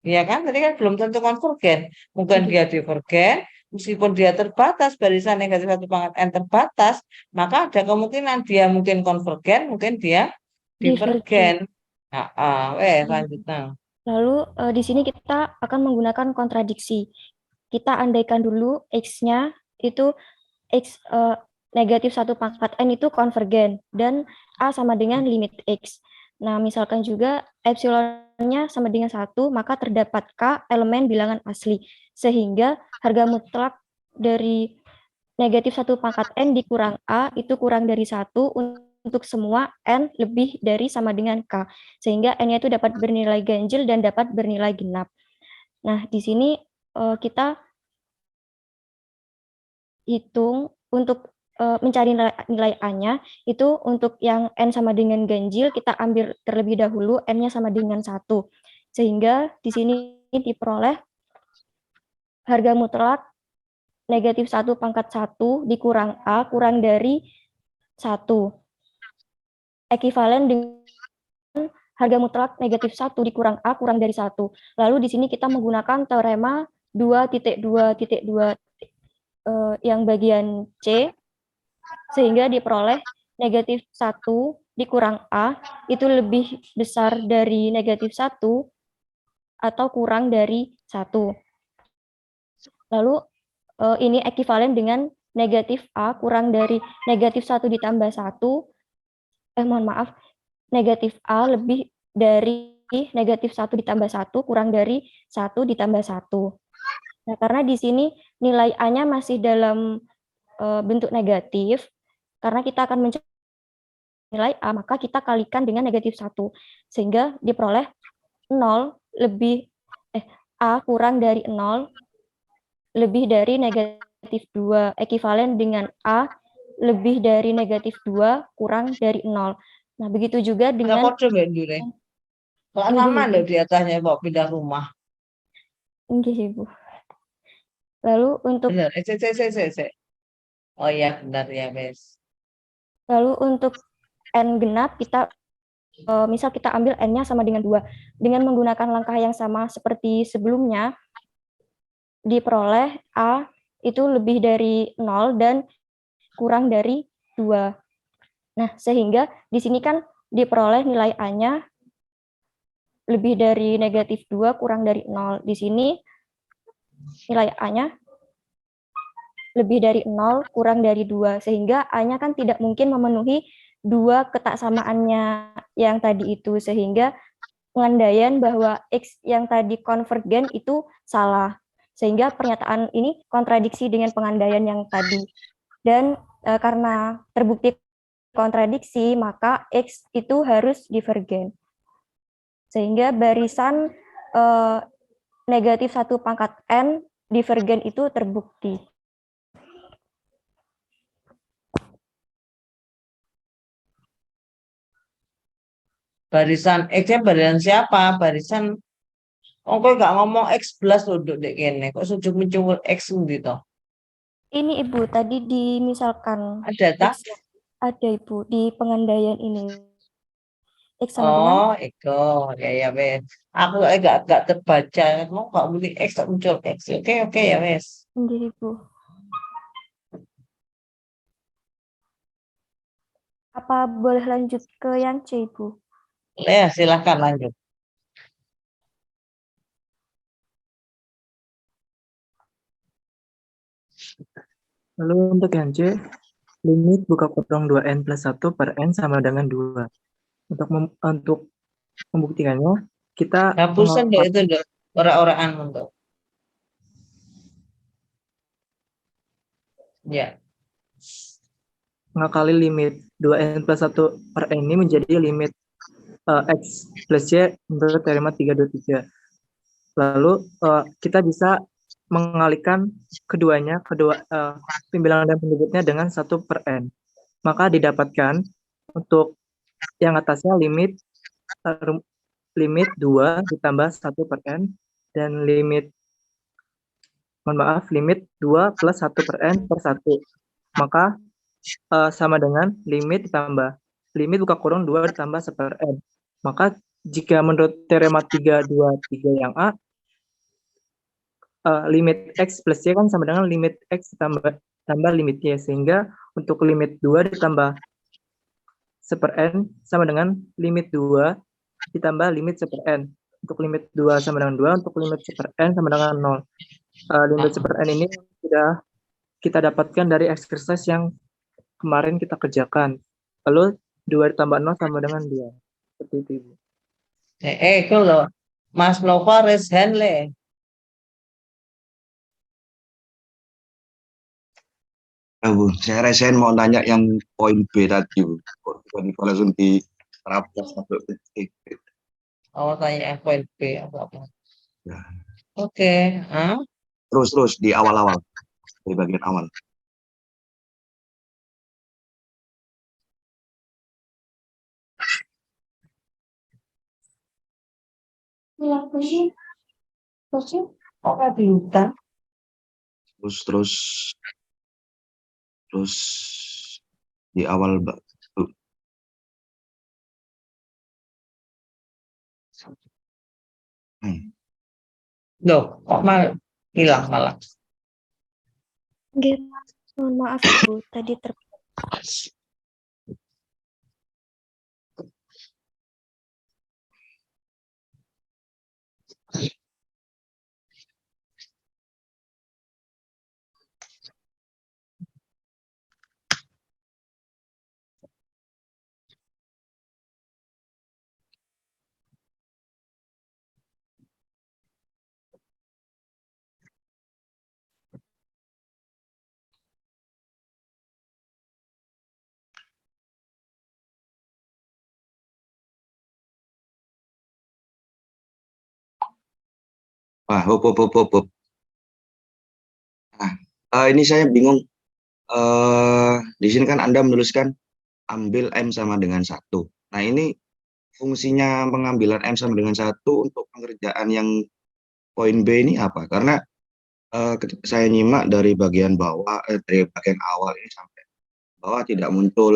Ya kan, tadi kan belum tentu konvergen. Mungkin dia divergen, meskipun dia terbatas, barisan negatif 1 pangkat N terbatas, maka ada kemungkinan dia mungkin konvergen, mungkin dia divergen. Nah, lanjutnya. Lalu di sini kita akan menggunakan kontradiksi. Kita andaikan dulu X-nya itu X negatif 1 pangkat N itu konvergen dan A sama dengan limit X. Nah, misalkan juga epsilonnya sama dengan 1, maka terdapat K elemen bilangan asli. Sehingga harga mutlak dari negatif 1 pangkat N dikurang A itu kurang dari 1 untuk semua N lebih dari sama dengan K. Sehingga N-nya itu dapat bernilai ganjil dan dapat bernilai genap. Nah, di sini kita hitung untuk mencari nilai A-nya, itu untuk yang N sama dengan ganjil, kita ambil terlebih dahulu N-nya sama dengan 1. Sehingga di sini diperoleh harga mutlak negatif 1 pangkat 1 dikurang A kurang dari 1. Ekivalen dengan harga mutlak negatif 1 dikurang A kurang dari 1. Lalu di sini kita menggunakan teorema 2.2.2 yang bagian C, sehingga diperoleh negatif 1 dikurang A itu lebih besar dari negatif 1 atau kurang dari 1. Lalu ini ekivalen dengan negatif A kurang dari negatif 1 ditambah 1, negatif A lebih dari negatif 1 ditambah 1 kurang dari 1 ditambah 1. Nah, karena di sini nilai A-nya masih dalam bentuk negatif, karena kita akan mencari nilai A, maka kita kalikan dengan negatif 1. Sehingga diperoleh 0 lebih, A kurang dari 0 lebih dari negatif 2, ekivalen dengan A lebih dari negatif 2 kurang dari 0. Nah, begitu juga dengan... Kok lama loh di atasnya mau pindah rumah. Enggak, Ibu. Lalu untuk Oh ya, benar ya, Bes. Lalu untuk N genap kita misal kita ambil N-nya sama dengan 2. Dengan menggunakan langkah yang sama seperti sebelumnya, diperoleh A itu lebih dari 0 dan kurang dari 2. Nah, sehingga di sini kan diperoleh nilai A-nya lebih dari negatif 2 kurang dari 0. Di sini nilai A-nya lebih dari 0 kurang dari 2, sehingga A-nya kan tidak mungkin memenuhi 2 ketaksamaannya yang tadi itu, sehingga pengandaian bahwa X yang tadi konvergen itu salah, sehingga pernyataan ini kontradiksi dengan pengandaian yang tadi. Dan karena terbukti kontradiksi, maka X itu harus divergen. Sehingga barisan negatif 1 pangkat N divergen itu terbukti. Barisan X-nya barisan siapa? Barisan kok nggak ngomong X belas loh dek kene. Kok sujuk mencungul X gitu? Ini Ibu tadi dimisalkan ada tak? Ada Ibu di pengandaian ini. X sama oh, itu ya wes. Aku agak terbaca. Mau nggak muni X tak muncul X. Oke ya wes. Nggih, Ibu. Apa boleh lanjut ke yang C, Ibu? Ya, silahkan lanjut. Lalu untuk yang C, limit buka kurung 2N plus 1 per N sama dengan 2. Untuk membuktikannya, kita Hapusan itu orang-orangan untuk. Ya. Mengakali limit 2n plus 1 per n ini menjadi limit x plus y menurut teorema 323. Lalu kita bisa mengalihkan kedua pembilangan dan penyebutnya dengan 1 per n. Maka didapatkan untuk yang atasnya limit 2 ditambah 1 per n dan limit 2 plus 1 per n per 1. Maka sama dengan limit buka kurung 2 ditambah 1 per n. Maka jika menurut teorema 323 yang A, limit x plus y kan sama dengan limit x tambah limit y, sehingga untuk limit 2 ditambah 1 per n sama dengan limit 2 ditambah limit 1 per n. Untuk limit 2 sama dengan 2, untuk limit 1 per n sama dengan 0. Limit 1 per n ini sudah kita dapatkan dari exercise yang kemarin kita kerjakan. Lalu 2 ditambah 0 sama dengan 2. Seperti itu, Ibu. Itu loh. Mas Nova raise hand le. Bu, saya resen mau nanya yang poin B tadi, Bu. Kok langsung diterapkan sampai titik. Oh, tanya yang poin B apa? Ya. Oke. Terus di awal-awal, di bagian awal. Terus di awal, Mbak. Loh, kok hilang malah. Nggih, mohon maaf Ibu, tadi Hop. Nah, ini saya bingung. Di sini kan Anda menuliskan ambil M sama dengan 1. Nah, ini fungsinya pengambilan M sama dengan 1 untuk pengerjaan yang poin B ini apa? Karena ketika saya nyimak dari bagian bawah, dari bagian awal ini sampai bawah tidak muncul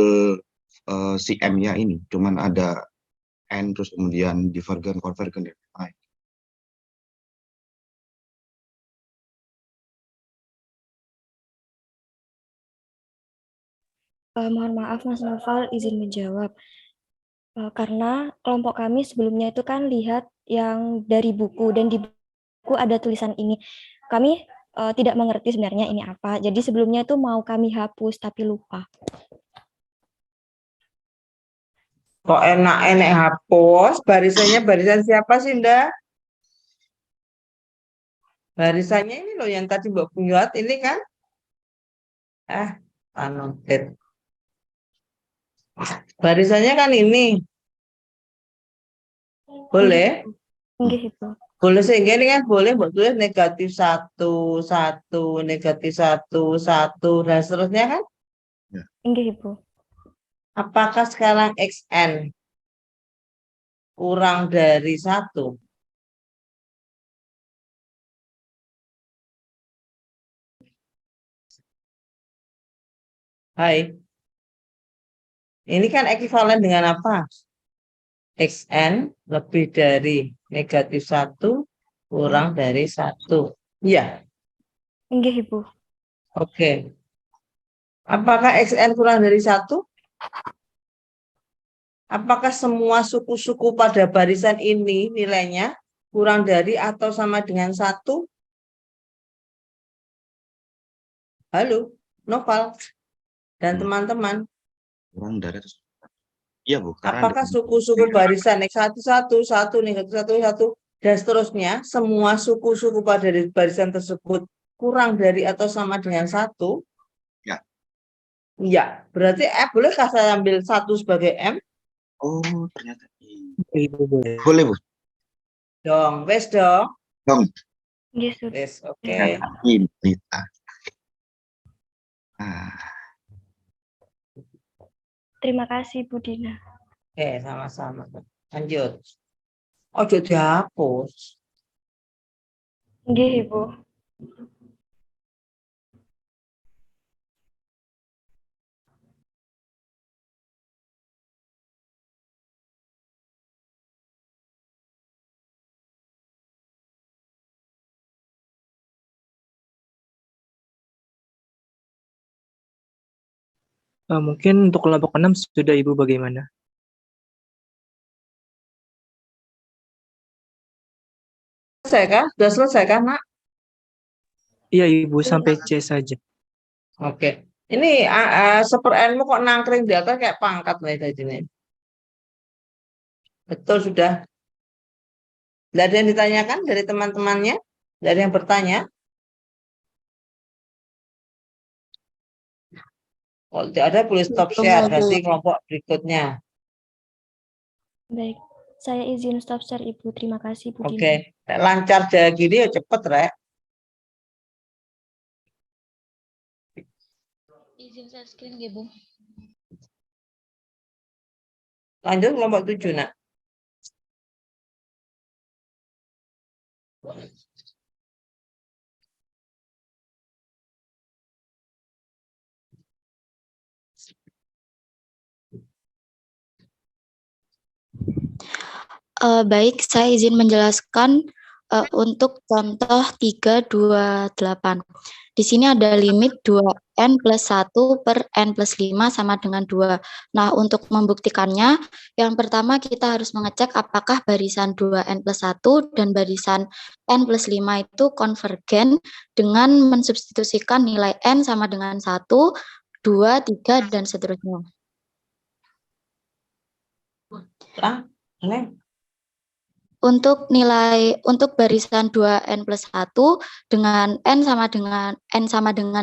si M-nya ini. Cuman ada N, terus kemudian divergen, konvergen, dan lain. mohon maaf Mas Noval izin menjawab. Karena kelompok kami sebelumnya itu kan lihat yang dari buku dan di buku ada tulisan ini. Kami tidak mengerti sebenarnya ini apa. Jadi sebelumnya itu mau kami hapus tapi lupa. Kok enak hapus? Barisannya barisan siapa sih, Nda? Barisannya ini loh yang tadi Mbak buat ini kan? Anotet. Barisannya kan ini. Boleh? Enggak itu. Boleh sehingga ini kan boleh Mbak tulis negatif 1, negatif 1, dan seterusnya kan? Enggak Ibu. Apakah sekarang XN kurang dari 1? Hai. Ini kan ekuivalen dengan apa? XN lebih dari negatif 1 kurang dari 1. Iya. Enggak Ibu. Oke. Apakah XN kurang dari 1? Apakah semua suku-suku pada barisan ini nilainya kurang dari atau sama dengan 1? Halo, Noval dan teman-teman. Kurang dari atau iya, Bu. Apakah suku-suku barisan X1, 1, negatif 1, 1, dan seterusnya, semua suku-suku pada barisan tersebut kurang dari atau sama dengan 1? Iya, berarti F bolehkah saya ambil 1 sebagai M? Oh, ternyata Ibu boleh. boleh, Bu. Dong, wes dong. Dong. Nggih, Sud. Wes, oke. Ini Nita. Nah, Terima kasih Bu Dina. Oke, sama-sama. Lanjut. Ojo dihapus. Nggih, Ibu. Mungkin untuk kelompok 6 sudah Ibu bagaimana? Selesai kah? Sudah selesai kan, Nak? Iya Ibu, sampai C saja. Oke. Ini super N-mu kok nangkring di atas kayak pangkat nih tadi nih. Betul sudah. Tidak ada yang ditanyakan dari teman-temannya? Tidak ada yang bertanya? Kalau tidak ada, boleh stop share. Berarti kelompok berikutnya. Baik. Saya izin stop share, Ibu. Terima kasih, Bu Dina. Oke. Lancar jalan gini ya cepet, Rek. Izin share screen nggih, Bu. Lanjut kelompok 7, Nak. Baik, saya izin menjelaskan untuk contoh 328. Di sini ada limit 2n plus 1 per n plus 5 sama dengan 2. Nah, untuk membuktikannya, yang pertama kita harus mengecek apakah barisan 2n plus 1 dan barisan n plus 5 itu konvergen dengan mensubstitusikan nilai n sama dengan 1, 2, 3, dan seterusnya. Untuk barisan 2n plus 1 dengan n sama dengan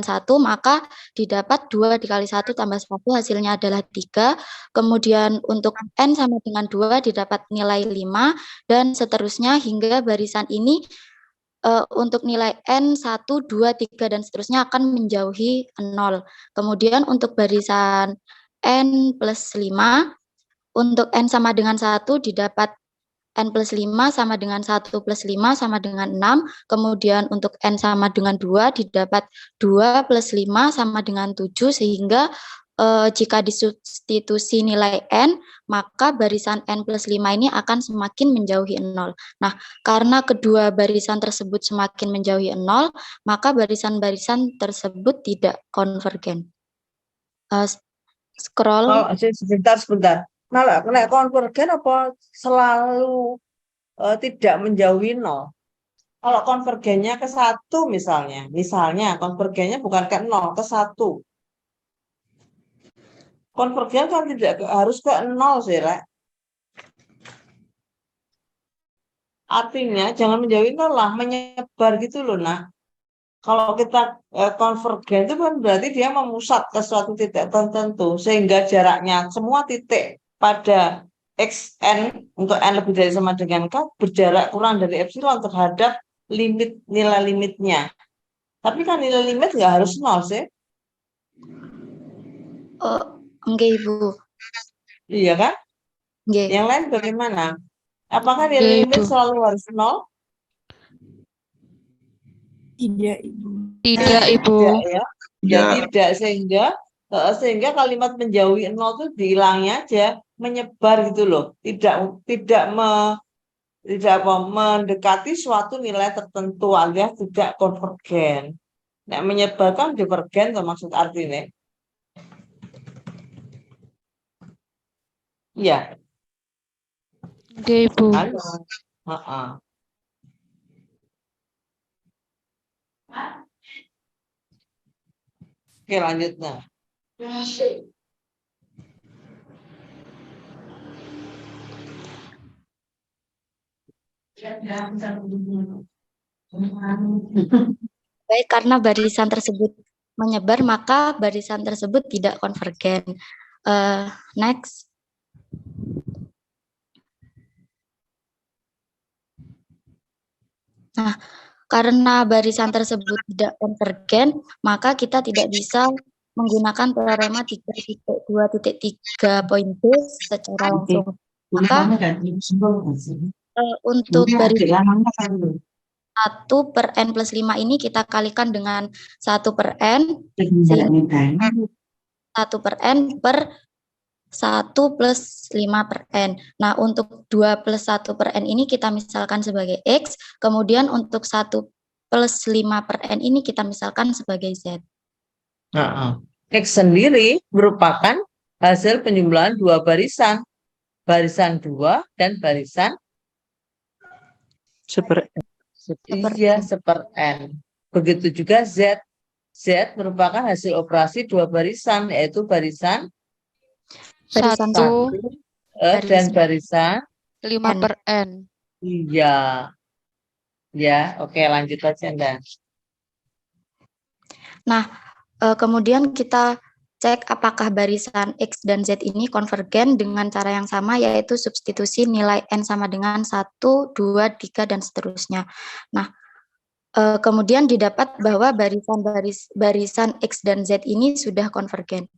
1, maka didapat 2 dikali 1 tambah 1 hasilnya adalah 3. Kemudian untuk n sama dengan 2 didapat nilai 5 dan seterusnya hingga barisan ini untuk nilai n 1, 2, 3 dan seterusnya akan menjauhi 0. Kemudian untuk barisan n plus 5 untuk n sama dengan 1 didapat n plus 5 sama dengan 1 plus 5 sama dengan 6. Kemudian untuk n sama dengan 2 didapat 2 plus 5 sama dengan 7. Sehingga jika disubstitusi nilai n, maka barisan n plus 5 ini akan semakin menjauhi 0. Nah, karena kedua barisan tersebut semakin menjauhi 0, maka barisan-barisan tersebut tidak konvergen. Scroll. Oh, sebentar. Nah, konvergen apa selalu tidak menjauhi 0? Kalau konvergennya ke 1 misalnya konvergennya bukan ke 0, ke 1. Konvergen kan tidak harus ke 0 sih, Rek. Artinya jangan menjauhi 0 lah, menyebar gitu loh, nah. Kalau kita konvergen itu kan berarti dia memusat ke suatu titik tertentu sehingga jaraknya semua titik pada xn untuk n lebih dari sama dengan k berjarak kurang dari epsilon terhadap nilai limitnya. Tapi kan nilai limit nggak harus 0 sih. Enggak, Ibu. Iya kan? Enggak. Yang lain bagaimana? Apakah nilai limit selalu harus 0? Tidak, Ibu. Tidak, ya. Ya, tidak, sehingga kalimat menjauhi 0 itu dihilangnya aja, menyebar gitu loh. Tidak mendekati suatu nilai tertentu alias tidak konvergen. Nah, menyebarkan divergen itu maksud artinya. Iya. Oke, Ibu. Oke, lanjutnya. Baik, karena barisan tersebut menyebar, maka barisan tersebut tidak konvergen. Next. Nah, karena barisan tersebut tidak konvergen, maka kita tidak bisa menggunakan teorema 3.2.3 poin B secara langsung. Maka untuk barisan 1 per N plus 5 ini kita kalikan dengan 1 per N, sehingga 1 per N per 1 plus 5 per N. Nah, untuk 2 plus 1 per N ini kita misalkan sebagai X, kemudian untuk 1 plus 5 per N ini kita misalkan sebagai Z. X sendiri merupakan hasil penjumlahan dua barisan 2 dan barisan Seper seper N. Begitu juga Z. Z merupakan hasil operasi dua barisan, yaitu barisan 1 dan barisan 5 per N. Iya. Ya, oke, lanjut aja, Anda. Nah, kemudian kita cek apakah barisan X dan Z ini konvergen dengan cara yang sama, yaitu substitusi nilai N sama dengan 1, 2, 3, dan seterusnya. Nah, kemudian didapat bahwa barisan X dan Z ini sudah konvergen.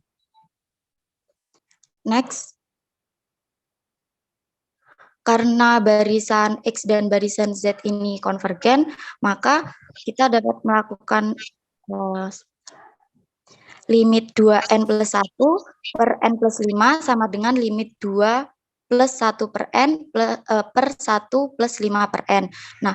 Next. Karena barisan X dan barisan Z ini konvergen, maka kita dapat melakukan limit 2N plus 1 per N plus 5 sama dengan limit 2 plus 1 per N per 1 plus 5 per N. Nah,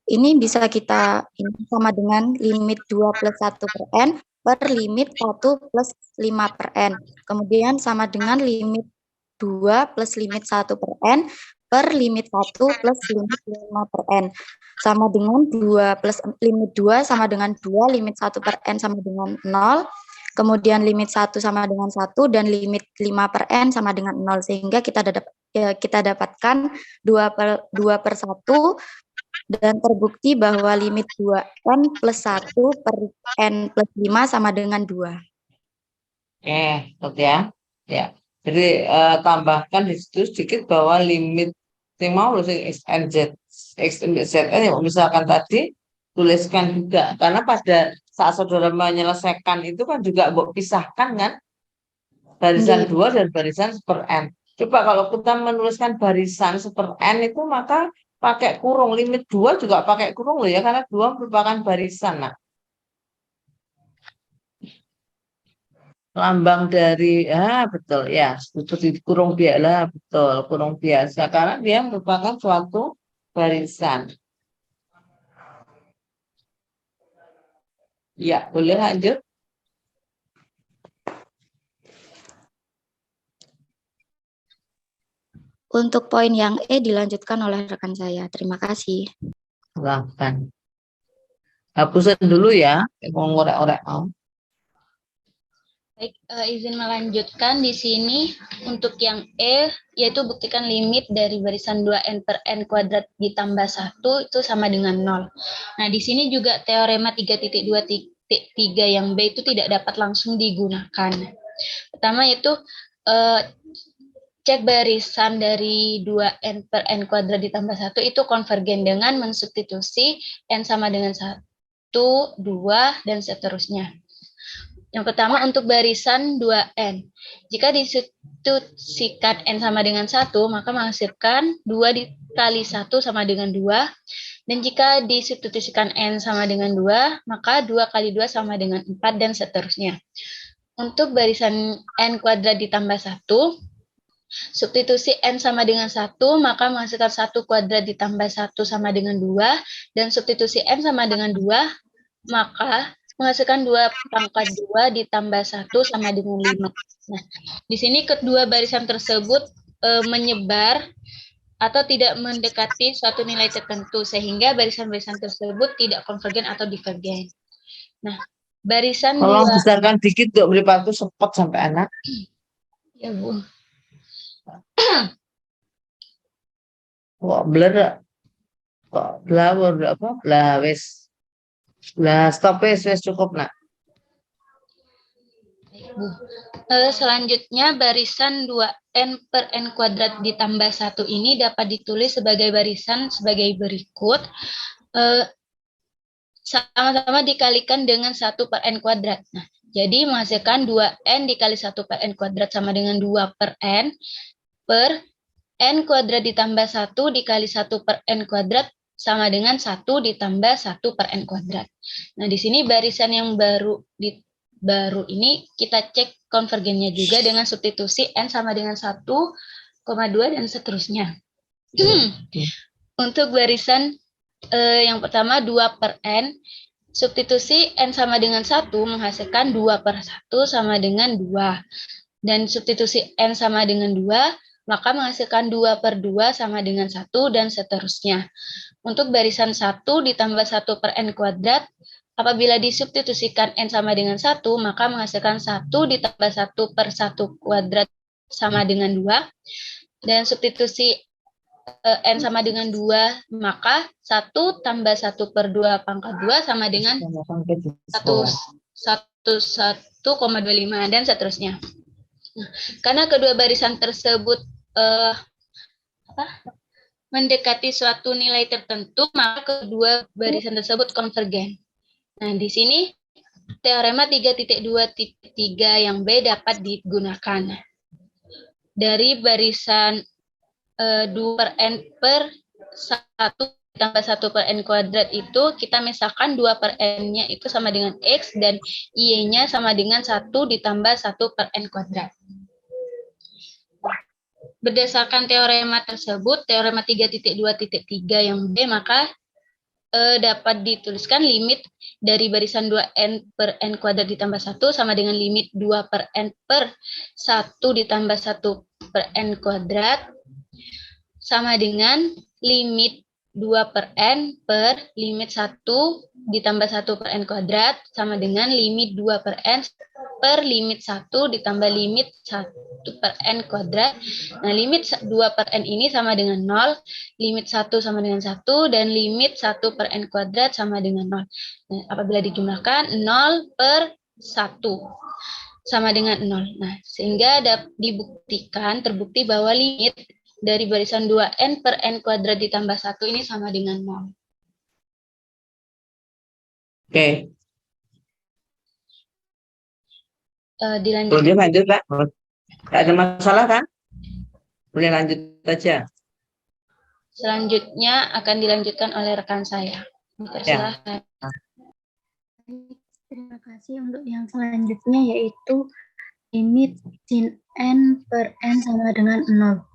ini bisa kita sama dengan limit 2 plus 1 per N per limit 1 plus 5 per N. Kemudian sama dengan limit 2 plus limit 1 per N per limit 1 plus limit 5 per N. Sama dengan 2 plus limit 2 sama dengan 2, limit 1 per N sama dengan 0, kemudian limit 1 sama dengan 1, dan limit 5 per N sama dengan 0. Sehingga kita dapatkan 2 per 1, dan terbukti bahwa limit 2N plus 1 per N plus 5 sama dengan 2. Oke, ya. Ya. Jadi tambahkan di situ sedikit bahwa limit yang mau X and Z, X and Z ya, misalkan tadi tuliskan juga, karena pada saat saudara menyelesaikan itu kan juga pisahkan kan barisan 2 dan barisan seper N. Coba kalau kita menuliskan barisan seper N itu maka pakai kurung, limit 2 juga pakai kurung loh ya, karena 2 merupakan barisan. Nah, lambang dari betul ya, seperti kurung biasa, betul, kurung biasa, karena dia merupakan suatu barisan. Ya, boleh lanjut. Untuk poin yang E dilanjutkan oleh rekan saya. Terima kasih. Silahkan. Hapusin dulu ya, mau ngorek-ngorek mau. Baik, izin melanjutkan di sini untuk yang E, yaitu buktikan limit dari barisan 2N per N kuadrat ditambah 1 itu sama dengan 0. Nah, di sini juga teorema 3.2.3 yang B itu tidak dapat langsung digunakan. Pertama yaitu cek barisan dari 2N per N kuadrat ditambah 1 itu konvergen dengan mensubstitusi N sama dengan 1, 2, dan seterusnya. Yang pertama untuk barisan 2N. Jika disubstitusikan N sama dengan 1, maka menghasilkan 2 dikali 1 sama dengan 2. Dan jika disubstitusikan N sama dengan 2, maka 2 kali 2 sama dengan 4, dan seterusnya. Untuk barisan N kuadrat ditambah 1, substitusi N sama dengan 1, maka menghasilkan 1 kuadrat ditambah 1 sama dengan 2, dan substitusi N sama dengan 2, maka menghasilkan 2 pangkat 2 ditambah 1 sama dengan 5. Nah, di sini kedua barisan tersebut menyebar atau tidak mendekati suatu nilai tertentu, sehingga barisan-barisan tersebut tidak konvergen atau divergen. Nah, barisan tolong 2... besarkan dikit dok, beripaku sepot sampai anak. Ya, Bu. Kok blur? Kok blur apa? Lah wes. Lah stop wes cukup nak. Bu. Selanjutnya barisan 2n per n kuadrat ditambah 1 ini dapat ditulis sebagai barisan sebagai berikut. Sama-sama dikalikan dengan 1 per n kuadrat. Nah, jadi menghasilkan 2n dikali 1 per n kuadrat sama dengan 2 per n kuadrat ditambah 1 dikali 1 per n kuadrat sama dengan 1 ditambah 1 per n kuadrat. Nah, di sini barisan yang baru ini kita cek konvergennya juga dengan substitusi n sama dengan 1,2 dan seterusnya. Untuk barisan yang pertama 2 per n, substitusi n sama dengan 1 menghasilkan 2 per 1 sama dengan 2. Dan substitusi n sama dengan 2, maka menghasilkan 2 per 2 sama dengan 1 dan seterusnya. Untuk barisan 1 ditambah 1 per n kuadrat, apabila disubstitusikan n sama dengan 1, maka menghasilkan 1 ditambah 1 per 1 kuadrat sama dengan 2. Dan substitusi n sama dengan 2, maka 1 tambah 1 per 2 pangkat 2 sama dengan 1,25 dan seterusnya. Nah, karena kedua barisan tersebut mendekati suatu nilai tertentu, maka kedua barisan tersebut konvergen. Nah, di sini teorema 3.2.3 yang B dapat digunakan. Dari barisan 2 per n per 1 tambah 1 per n kuadrat itu, kita misalkan 2 per n-nya itu sama dengan X dan Y-nya sama dengan 1 ditambah 1 per n kuadrat. Berdasarkan teorema tersebut, teorema 3.2.3 yang B, maka dapat dituliskan limit dari barisan 2n per n kuadrat ditambah 1 sama dengan limit 2 per n per 1 ditambah 1 per n kuadrat sama dengan limit 2 per n per limit 1 ditambah 1 per n kuadrat sama dengan limit 2 per n per limit 1 ditambah limit 1 per n kuadrat. Nah, limit 2 per n ini sama dengan 0, limit 1 sama dengan 1, dan limit 1 per n kuadrat sama dengan 0. Nah, apabila dijumlahkan, 0 per 1 sama dengan 0. Nah, sehingga terbukti bahwa limit dari barisan 2n per n kuadrat ditambah 1 ini sama dengan 0. Oke. Dilanjut. Boleh lanjut, Pak? Tidak ada masalah kan? Boleh lanjut saja. Selanjutnya akan dilanjutkan oleh rekan saya. Silakan. Terima kasih. Untuk yang selanjutnya yaitu limit sin n per n sama dengan 0.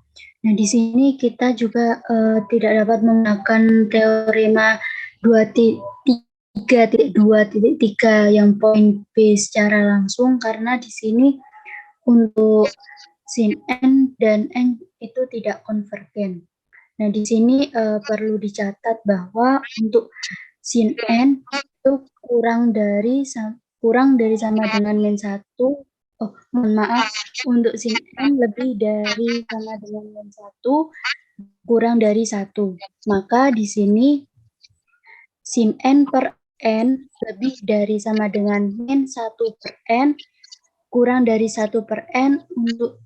Nah, di sini kita juga tidak dapat menggunakan teorema 3.2.3 yang poin B secara langsung, karena di sini untuk sin n dan n itu tidak konvergen. Nah, di sini perlu dicatat bahwa untuk sin n itu kurang dari sama dengan min 1. Oh, mohon maaf, untuk sin n lebih dari sama dengan min 1, kurang dari 1. Maka di sini sin n per n lebih dari sama dengan min 1 per n, kurang dari 1 per n untuk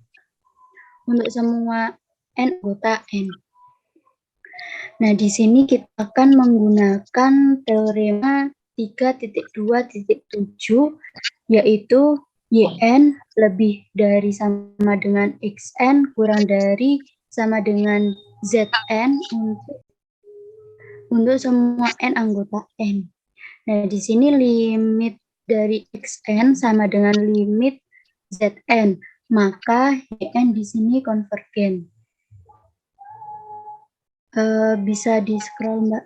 semua n anggota n. Nah, di sini kita akan menggunakan teorema 3.2.7, yaitu yn lebih dari sama dengan xn kurang dari sama dengan zn untuk semua n anggota n. Nah, di sini limit dari xn sama dengan limit zn, maka yn di sini konvergen. Bisa di scroll, Mbak.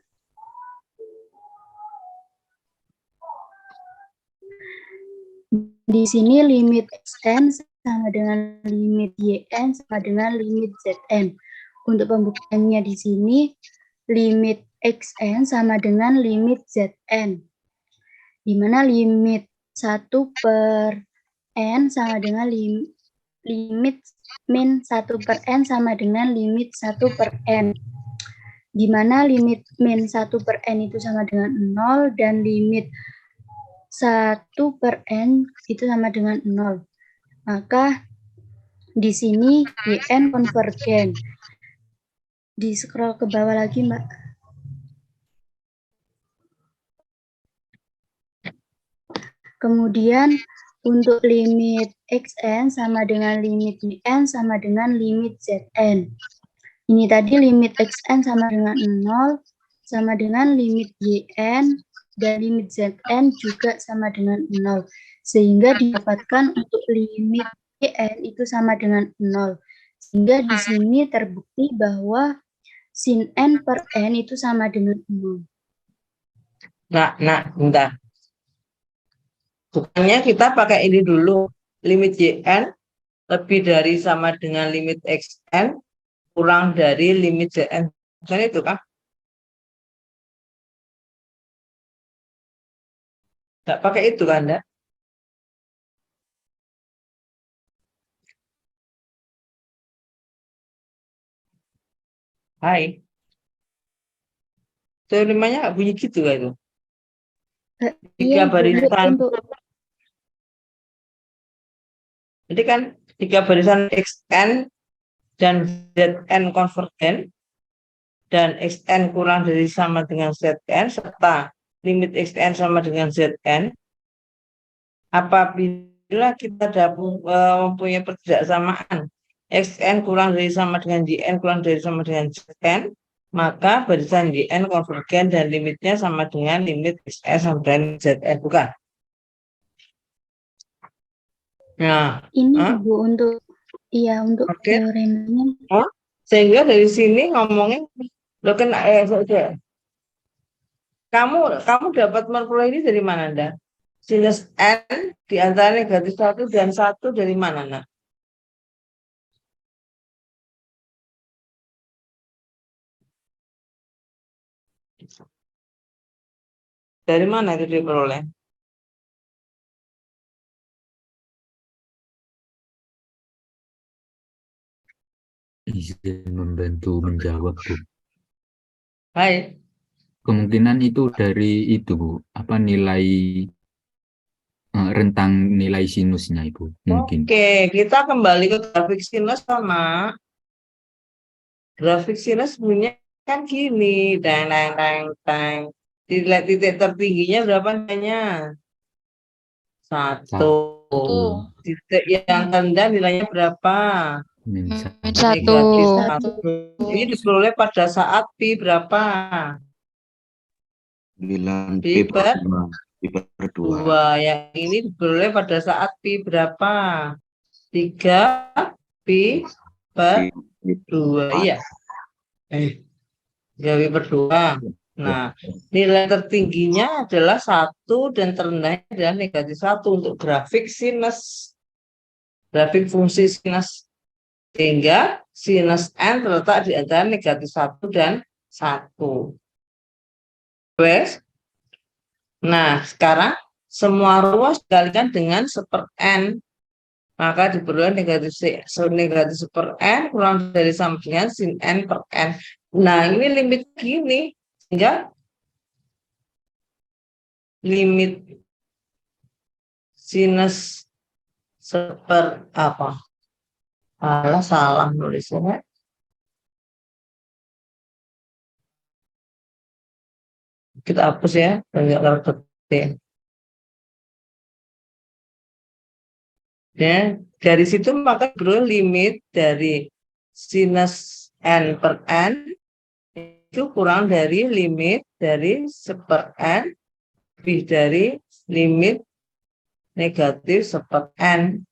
Di sini limit xn sama dengan limit yn sama dengan limit zn. Untuk pembuktiannya di sini limit xn sama dengan limit zn, di mana limit 1 per n sama dengan limit min 1 per n sama dengan limit 1 per n, di mana limit min 1 per n itu sama dengan 0 dan limit 1 per N itu sama dengan 0. Maka di sini YN konvergen. Di scroll ke bawah lagi, Mbak. Kemudian untuk limit Xn sama dengan limit YN sama dengan limit Zn. Ini tadi limit Xn sama dengan 0, sama dengan limit YN, dan limit Zn juga sama dengan 0. Sehingga didapatkan untuk limit YN itu sama dengan 0. Sehingga di sini terbukti bahwa sin N per N itu sama dengan 0. Nah, bentar. Bukannya kita pakai ini dulu. Limit YN lebih dari sama dengan limit XN kurang dari limit ZN. Bukan itu kan? Nggak pakai itu kan, Anda? Hai. Terimanya nggak bunyi gitu kan itu? Tiga barisan. Jadi kan 3 barisan XN dan ZN konvergen dan XN kurang dari sama dengan ZN serta limit XN sama dengan ZN. Apabila kita mempunyai pertidaksamaan XN kurang dari sama dengan YN kurang dari sama dengan ZN, maka barisan YN konvergen dan limitnya sama dengan limit XN sama dengan ZN, bukan? Nah, ini Bu untuk teoremanya. Sehingga dari sini ngomongin lo kan kamu dapat memperoleh ini dari mana, Anda? Sinus N di antara negatif 1 dan 1 dari mana, Nak? Dari mana itu diperoleh? Izin membantu menjawab, Bu. Baik. Kemungkinan itu dari itu, Bu. Apa nilai rentang nilai sinusnya, Ibu? Mungkin. Oke, kita kembali ke grafik sinus sama. Grafik sinus sebenarnya kan gini, tang. Titik tertingginya berapa nilainya? 1. Titik yang rendah nilainya berapa? Negatif 1. Ini diperoleh pada saat pi berapa? 9 pi per 2. Yang ini diperoleh pada saat pi berapa? 3 pi per 2. Iya. 3 pi per 2. Nah, nilai tertingginya adalah 1 dan terendahnya adalah negatif 1 untuk grafik sinus. Grafik fungsi sinus. Sehingga sinus N terletak di antara negatif 1 dan 1. Wes. Nah, sekarang semua ruas dikalikan dengan 1/n. Maka diperoleh negatif per N kurang dari sama dengan sin N per N. Nah, ini limit gini. Sehingga limit sinus apa? Salah nulisnya. Kita hapus ya, banyak repetin. Ya, dari situ maka limit dari sinus N per N itu kurang dari limit dari 1/n lebih dari limit negatif 1/n.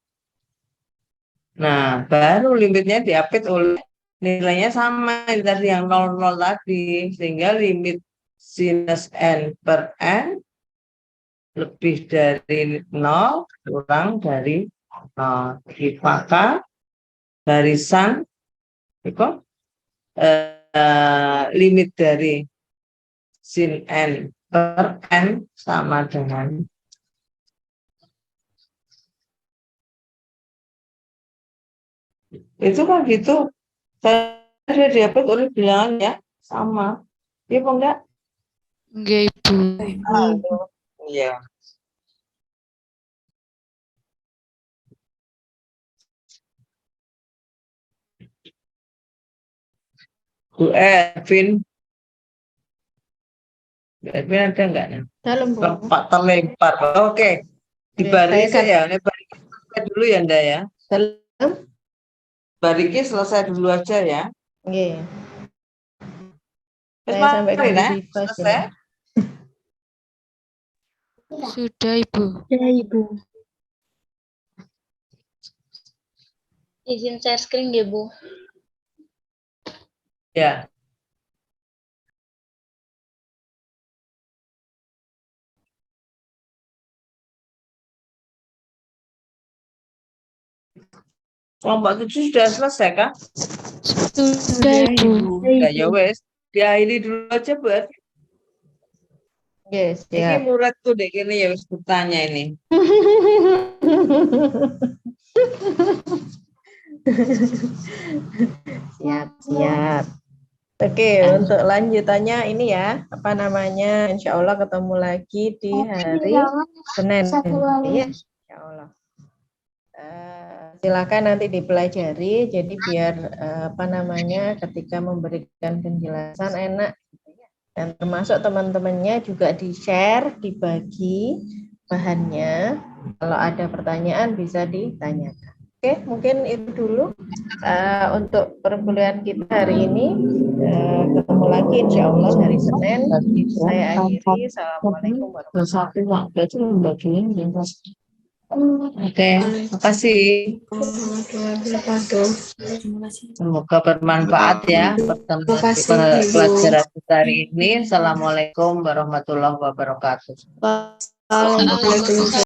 Nah, baru limitnya diapit oleh nilainya sama dari yang 0,0 tadi, sehingga limit sinus N per N lebih dari 0 kurang dari 0. Maka barisan limit dari sin N per N sama dengan itu kan gitu. Saya dapat oleh bilangannya sama. Iya, Bang, enggak? Enggak, Ibu. Iya. Bu Ervin. Bu Ervin ada nggak? Dalam, Bu. Pak terlempar. Oke. Dibariki ya. Bariki selesai dulu ya, Nda ya. Dalam. Bariki selesai dulu aja ya. Oke. Terus Saya sampai mari, nah, di bebas selesai. ini. Sudah, Ibu. Ya, Ibu. Izin share screen ya, Bu. Ya. Kelompok 7 sudah selesai kan? Sudah, Ibu. Ya wes, diakhiri dulu aja buat. Yes, Ini ya. muridku deh ini ya wes bertanya ini. Siap, siap. Oke, untuk lanjutannya ini ya, apa namanya? Insya Allah ketemu lagi di hari Senin. Ya, insya Allah. Silakan nanti dipelajari. Jadi biar apa namanya, ketika memberikan penjelasan enak. Dan termasuk teman-temannya juga di-share, dibagi bahannya. Kalau ada pertanyaan bisa ditanyakan. Oke, mungkin itu dulu untuk perkuliahan kita hari ini. Ketemu lagi insya Allah hari Senin. Saya akhiri. Assalamualaikum warahmatullahi wabarakatuh. Oke, makasih. Semoga bermanfaat ya pertemuan pelajaran kita hari ini. Assalamualaikum warahmatullahi wabarakatuh. Waalaikumsalam.